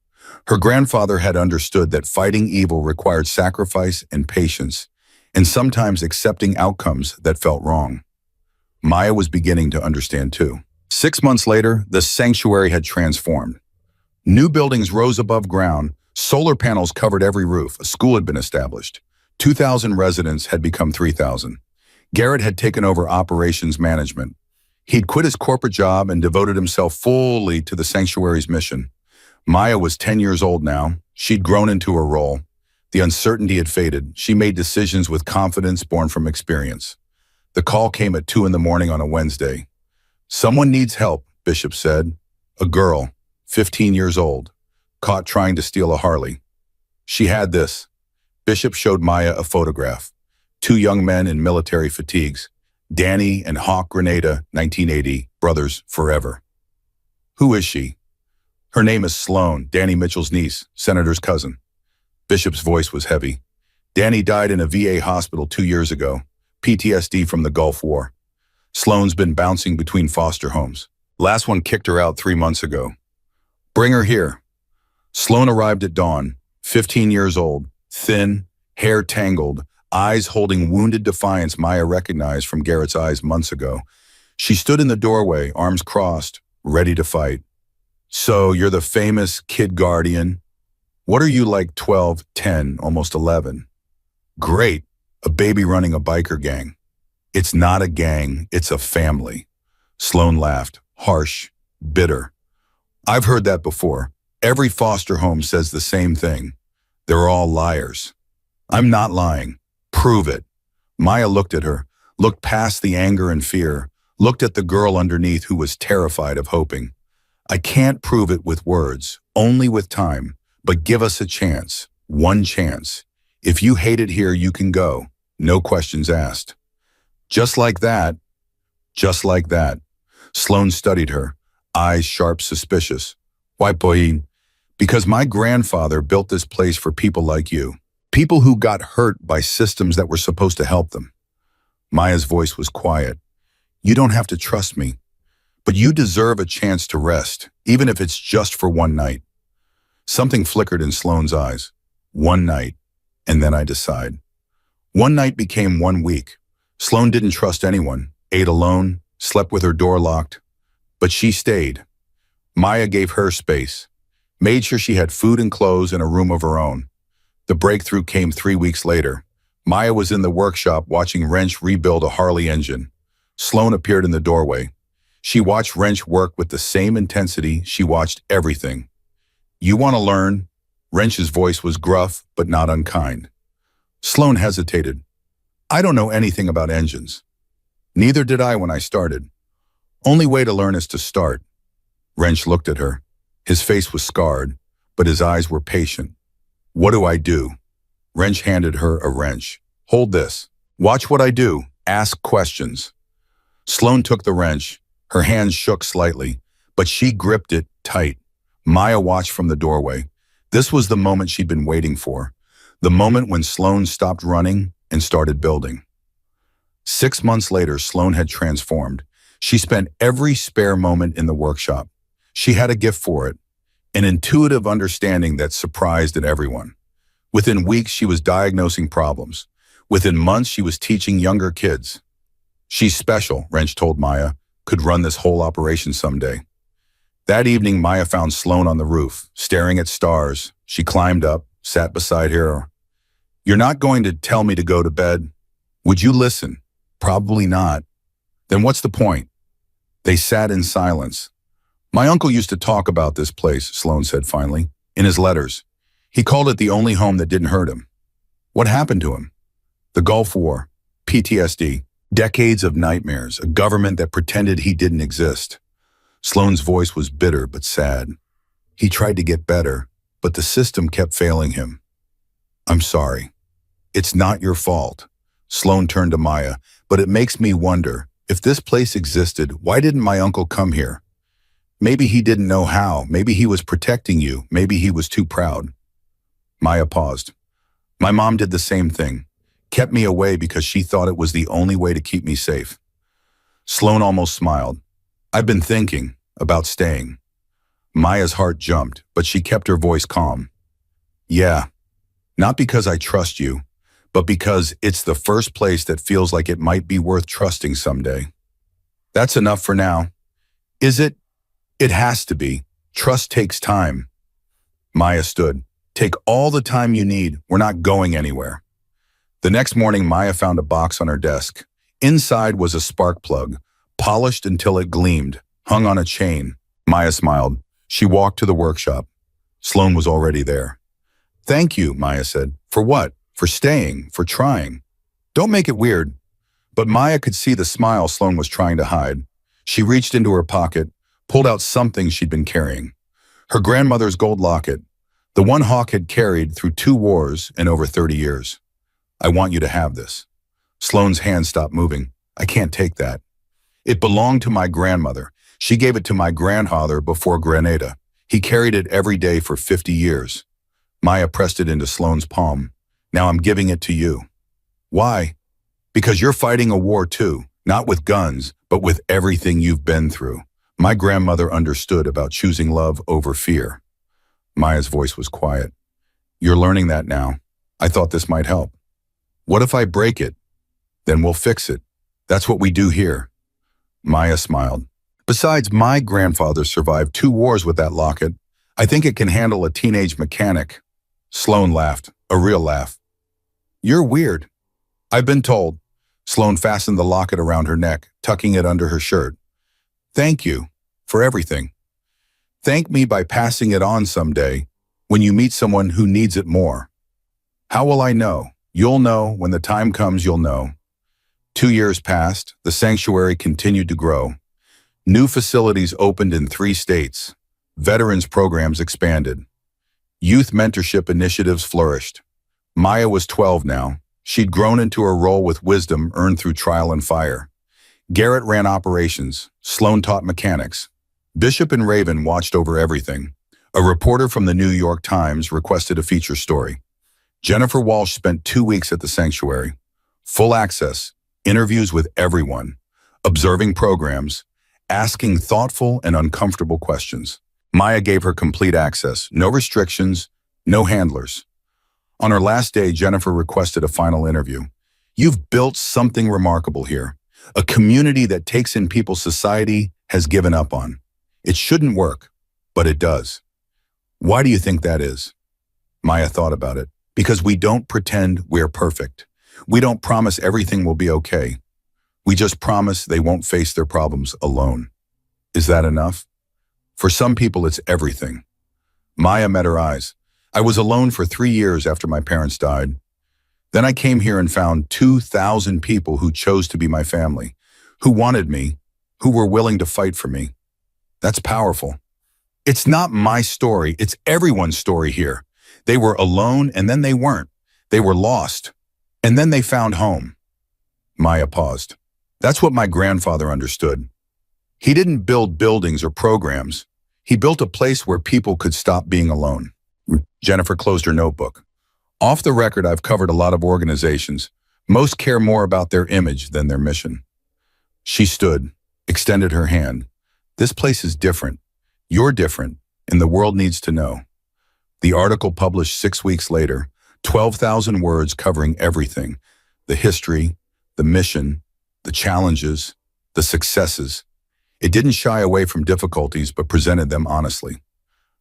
Her grandfather had understood that fighting evil required sacrifice and patience, and sometimes accepting outcomes that felt wrong. Maya was beginning to understand too. 6 months later, the sanctuary had transformed. New buildings rose above ground, solar panels covered every roof, a school had been established. 2,000 residents had become 3,000. Garrett had taken over operations management. He'd quit his corporate job and devoted himself fully to the sanctuary's mission. Maya was 10 years old now. She'd grown into her role. The uncertainty had faded. She made decisions with confidence born from experience. The call came at 2 in the morning on a Wednesday. "Someone needs help," Bishop said. A girl, 15 years old, caught trying to steal a Harley. She had this. Bishop showed Maya a photograph. 2 young men in military fatigues. Danny and Hawk Grenada, 1980, brothers forever. "Who is she?" "Her name is Sloan, Danny Mitchell's niece, Senator's cousin." Bishop's voice was heavy. "Danny died in a VA hospital 2 years ago. PTSD from the Gulf War. Sloan's been bouncing between foster homes. Last one kicked her out 3 months ago." "Bring her here." Sloan arrived at dawn, 15 years old, thin, hair tangled, eyes holding wounded defiance Maya recognized from Garrett's eyes months ago. She stood in the doorway, arms crossed, ready to fight. "So you're the famous kid guardian? What are you, like 12, 10, almost 11? "Great, a baby running a biker gang." "It's not a gang, it's a family." Sloan laughed, harsh, bitter. "I've heard that before. Every foster home says the same thing. They're all liars." "I'm not lying. Prove it." Maya looked at her, looked past the anger and fear, looked at the girl underneath who was terrified of hoping. "I can't prove it with words, only with time, but give us a chance, one chance. If you hate it here, you can go, no questions asked." Just like that. Just like that. Sloan studied her, eyes sharp, suspicious. "Why, Pauline?" "Because my grandfather built this place for people like you. People who got hurt by systems that were supposed to help them." Maya's voice was quiet. "You don't have to trust me, But you deserve a chance to rest, even if it's just for one night. Something flickered in Sloane's eyes. One night, and then I decide. One night became 1 week. Sloane didn't trust anyone, ate alone, slept with her door locked. But she stayed. Maya gave her space, made sure she had food and clothes and a room of her own. The breakthrough came 3 weeks later. Maya was in the workshop watching Wrench rebuild a Harley engine. Sloane appeared in the doorway. She watched Wrench work with the same intensity she watched everything. "You want to learn?" Wrench's voice was gruff, but not unkind. Sloane hesitated. "I don't know anything about engines." "Neither did I when I started. Only way to learn is to start." Wrench looked at her. His face was scarred, but his eyes were patient. "What do I do?" Wrench handed her a wrench. "Hold this. Watch what I do. Ask questions." Sloane took the wrench. Her hands shook slightly, but she gripped it tight. Maya watched from the doorway. This was the moment she'd been waiting for. The moment when Sloane stopped running and started building. 6 months later, Sloane had transformed. She spent every spare moment in the workshop. She had a gift for it, an intuitive understanding that surprised everyone. Within weeks, she was diagnosing problems. Within months, she was teaching younger kids. "She's special," Wrench told Maya, "could run this whole operation someday." That evening, Maya found Sloane on the roof, staring at stars. She climbed up, sat beside her. "You're not going to tell me to go to bed? Would you listen?" "Probably not." "Then what's the point?" They sat in silence. "My uncle used to talk about this place," Sloane said finally, "in his letters. He called it the only home that didn't hurt him." "What happened to him?" "The Gulf War, PTSD, decades of nightmares, a government that pretended he didn't exist." Sloane's voice was bitter but sad. "He tried to get better, but the system kept failing him." "I'm sorry. It's not your fault." Sloane turned to Maya. "But it makes me wonder, if this place existed, why didn't my uncle come here? Maybe he didn't know how. Maybe he was protecting you. Maybe he was too proud." Maya paused. "My mom did the same thing. Kept me away because she thought it was the only way to keep me safe." Sloane almost smiled. "I've been thinking about staying." Maya's heart jumped, but she kept her voice calm. "Yeah, not because I trust you, but because it's the first place that feels like it might be worth trusting someday." "That's enough for now." "Is it?" "It has to be. Trust takes time." Maya stood. "Take all the time you need. We're not going anywhere." The next morning, Maya found a box on her desk. Inside was a spark plug, polished until it gleamed, hung on a chain. Maya smiled. She walked to the workshop. Sloane was already there. "Thank you," Maya said. "For what? For staying, for trying." "Don't make it weird." But Maya could see the smile Sloane was trying to hide. She reached into her pocket, pulled out something she'd been carrying. Her grandmother's gold locket, the one Hawk had carried through 2 wars in over 30 years. "I want you to have this." Sloane's hand stopped moving. "I can't take that. It belonged to my grandmother. She gave it to my grandfather before Grenada. He carried it every day for 50 years. Maya pressed it into Sloane's palm. "Now I'm giving it to you." "Why?" "Because you're fighting a war too, not with guns, but with everything you've been through. My grandmother understood about choosing love over fear." Maya's voice was quiet. "You're learning that now. I thought this might help." "What if I break it?" "Then we'll fix it. That's what we do here." Maya smiled. "Besides, my grandfather survived 2 wars with that locket. I think it can handle a teenage mechanic." Sloane laughed, a real laugh. "You're weird." "I've been told." Sloane fastened the locket around her neck, tucking it under her shirt. "Thank you for everything. Thank me by passing it on someday when you meet someone who needs it more." "How will I know?" "You'll know. When the time comes, you'll know." 2 years passed. The sanctuary continued to grow. New facilities opened in 3 states. Veterans programs expanded. Youth mentorship initiatives flourished. Maya was 12 now. She'd grown into a role with wisdom earned through trial and fire. Garrett ran operations. Sloane taught mechanics. Bishop and Raven watched over everything. A reporter from the New York Times requested a feature story. Jennifer Walsh spent 2 weeks at the sanctuary. Full access, interviews with everyone, observing programs, asking thoughtful and uncomfortable questions. Maya gave her complete access, no restrictions, no handlers. On her last day, Jennifer requested a final interview. You've built something remarkable here, a community that takes in people society has given up on. It shouldn't work, but it does. Why do you think that is? Maya thought about it. Because we don't pretend we're perfect. We don't promise everything will be okay. We just promise they won't face their problems alone. Is that enough? For some people, it's everything. Maya met her eyes. I was alone for 3 years after my parents died. Then I came here and found 2,000 people who chose to be my family, who wanted me, who were willing to fight for me. That's powerful. It's not my story, it's everyone's story here. They were alone and then they weren't. They were lost. And then they found home. Maya paused. That's what my grandfather understood. He didn't build buildings or programs. He built a place where people could stop being alone. Jennifer closed her notebook. Off the record, I've covered a lot of organizations. Most care more about their image than their mission. She stood, extended her hand. This place is different. You're different, and the world needs to know. The article published 6 weeks later, 12,000 words covering everything, the history, the mission, the challenges, the successes. It didn't shy away from difficulties, but presented them honestly.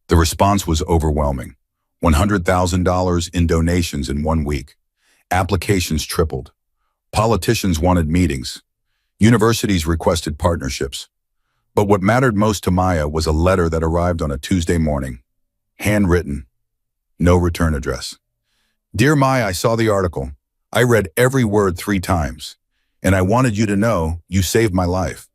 The response was overwhelming. $100,000 in donations in 1 week. Applications tripled. Politicians wanted meetings. Universities requested partnerships. But what mattered most to Maya was a letter that arrived on a Tuesday morning. Handwritten. No return address. Dear Maya, I saw the article. I read every word 3 times. And I wanted you to know you saved my life.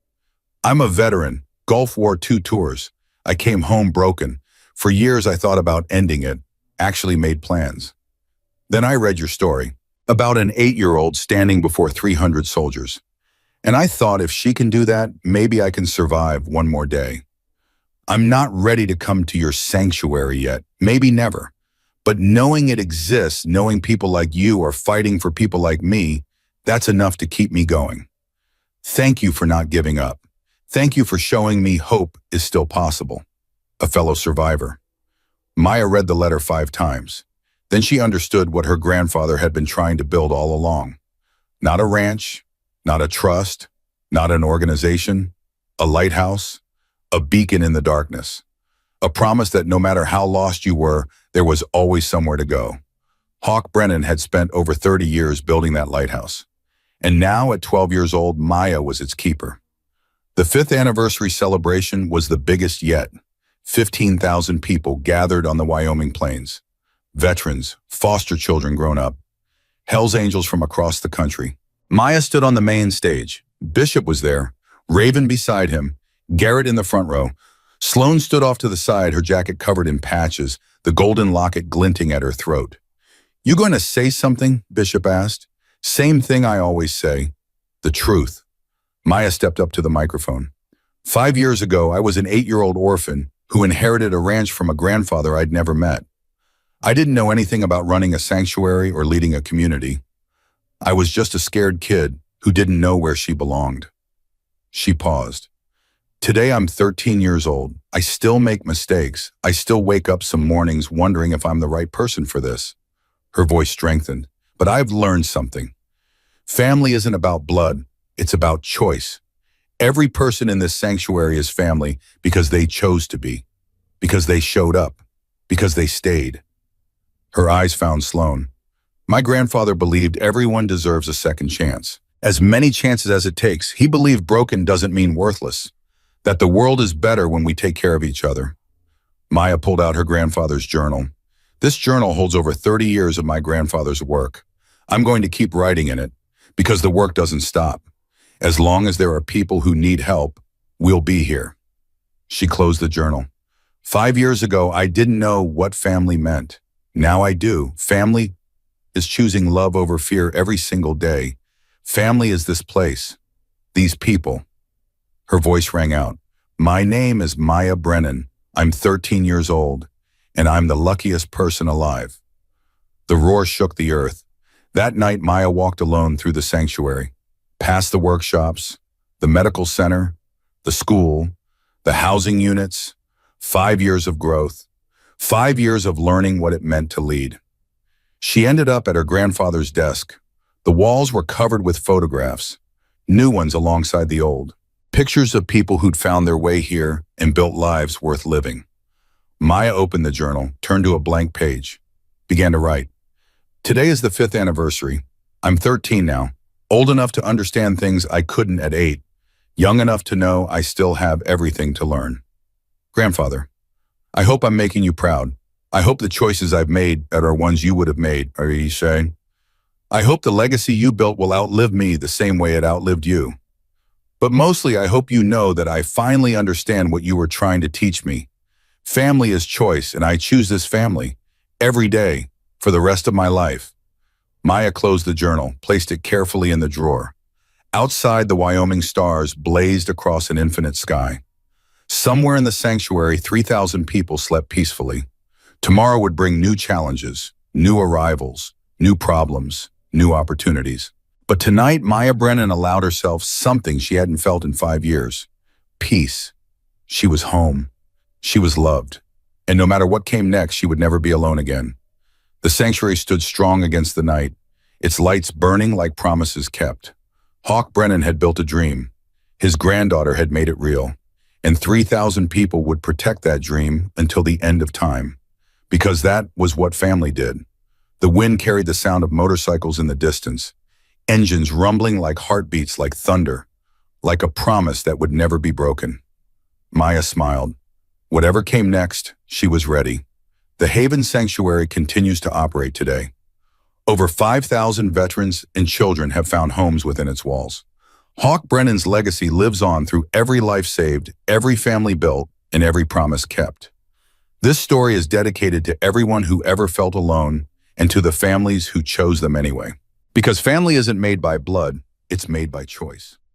I'm a veteran, Gulf War II tours. I came home broken. For years I thought about ending it, actually made plans. Then I read your story, about an 8-year-old standing before 300 soldiers. And I thought if she can do that, maybe I can survive one more day. I'm not ready to come to your sanctuary yet, maybe never. But knowing it exists, knowing people like you are fighting for people like me, that's enough to keep me going. Thank you for not giving up. Thank you for showing me hope is still possible. A fellow survivor. Maya read the letter 5 times. Then she understood what her grandfather had been trying to build all along. Not a ranch, not a trust, not an organization, a lighthouse, a beacon in the darkness. A promise that no matter how lost you were, there was always somewhere to go. Hawk Brennan had spent over 30 years building that lighthouse. And now at 12 years old, Maya was its keeper. The 5th anniversary celebration was the biggest yet. 15,000 people gathered on the Wyoming plains. Veterans, foster children grown up, Hell's Angels from across the country. Maya stood on the main stage. Bishop was there, Raven beside him, Garrett in the front row. Sloan stood off to the side, her jacket covered in patches, the golden locket glinting at her throat. You going to say something? Bishop asked. Same thing I always say. The truth. Maya stepped up to the microphone. 5 years ago, I was an 8-year-old orphan who inherited a ranch from a grandfather I'd never met. I didn't know anything about running a sanctuary or leading a community. I was just a scared kid who didn't know where she belonged. She paused. Today I'm 13 years old. I still make mistakes. I still wake up some mornings wondering if I'm the right person for this. Her voice strengthened. But I've learned something. Family isn't about blood. It's about choice. Every person in this sanctuary is family because they chose to be, because they showed up, because they stayed. Her eyes found Sloan. My grandfather believed everyone deserves a second chance. As many chances as it takes. He believed broken doesn't mean worthless. That the world is better when we take care of each other. Maya pulled out her grandfather's journal. This journal holds over 30 years of my grandfather's work. I'm going to keep writing in it because the work doesn't stop. As long as there are people who need help, we'll be here. She closed the journal. 5 years ago, I didn't know what family meant. Now I do. Family is choosing love over fear every single day. Family is this place, these people. Her voice rang out. My name is Maya Brennan. I'm 13 years old, and I'm the luckiest person alive. The roar shook the earth. That night, Maya walked alone through the sanctuary, past the workshops, the medical center, the the school, the housing units, 5 years of growth, 5 years of learning what it meant to lead. She ended up at her grandfather's desk. The walls were covered with photographs, new ones alongside the old. Pictures of people who'd found their way here and built lives worth living. Maya opened the journal, turned to a blank page, began to write. Today is the 5th anniversary. I'm 13 now, old enough to understand things I couldn't at 8, young enough to know I still have everything to learn. Grandfather, I hope I'm making you proud. I hope the choices I've made are ones you would have made, are you saying? I hope the legacy you built will outlive me the same way it outlived you. But mostly I hope you know that I finally understand what you were trying to teach me. Family is choice, and I choose this family every day for the rest of my life. Maya closed the journal, placed it carefully in the drawer. Outside, the Wyoming stars blazed across an infinite sky. Somewhere in the sanctuary, 3,000 people slept peacefully. Tomorrow would bring new challenges, new arrivals, new problems, new opportunities. But tonight, Maya Brennan allowed herself something she hadn't felt in 5 years. Peace. She was home. She was loved. And no matter what came next, she would never be alone again. The sanctuary stood strong against the night, its lights burning like promises kept. Hawk Brennan had built a dream. His granddaughter had made it real. And 3,000 people would protect that dream until the end of time. Because that was what family did. The wind carried the sound of motorcycles in the distance, engines rumbling like heartbeats, like thunder, like a promise that would never be broken. Maya smiled. Whatever came next, she was ready. The Haven Sanctuary continues to operate today. Over 5,000 veterans and children have found homes within its walls. Hawk Brennan's legacy lives on through every life saved, every family built, and every promise kept. This story is dedicated to everyone who ever felt alone and to the families who chose them anyway. Because family isn't made by blood, it's made by choice.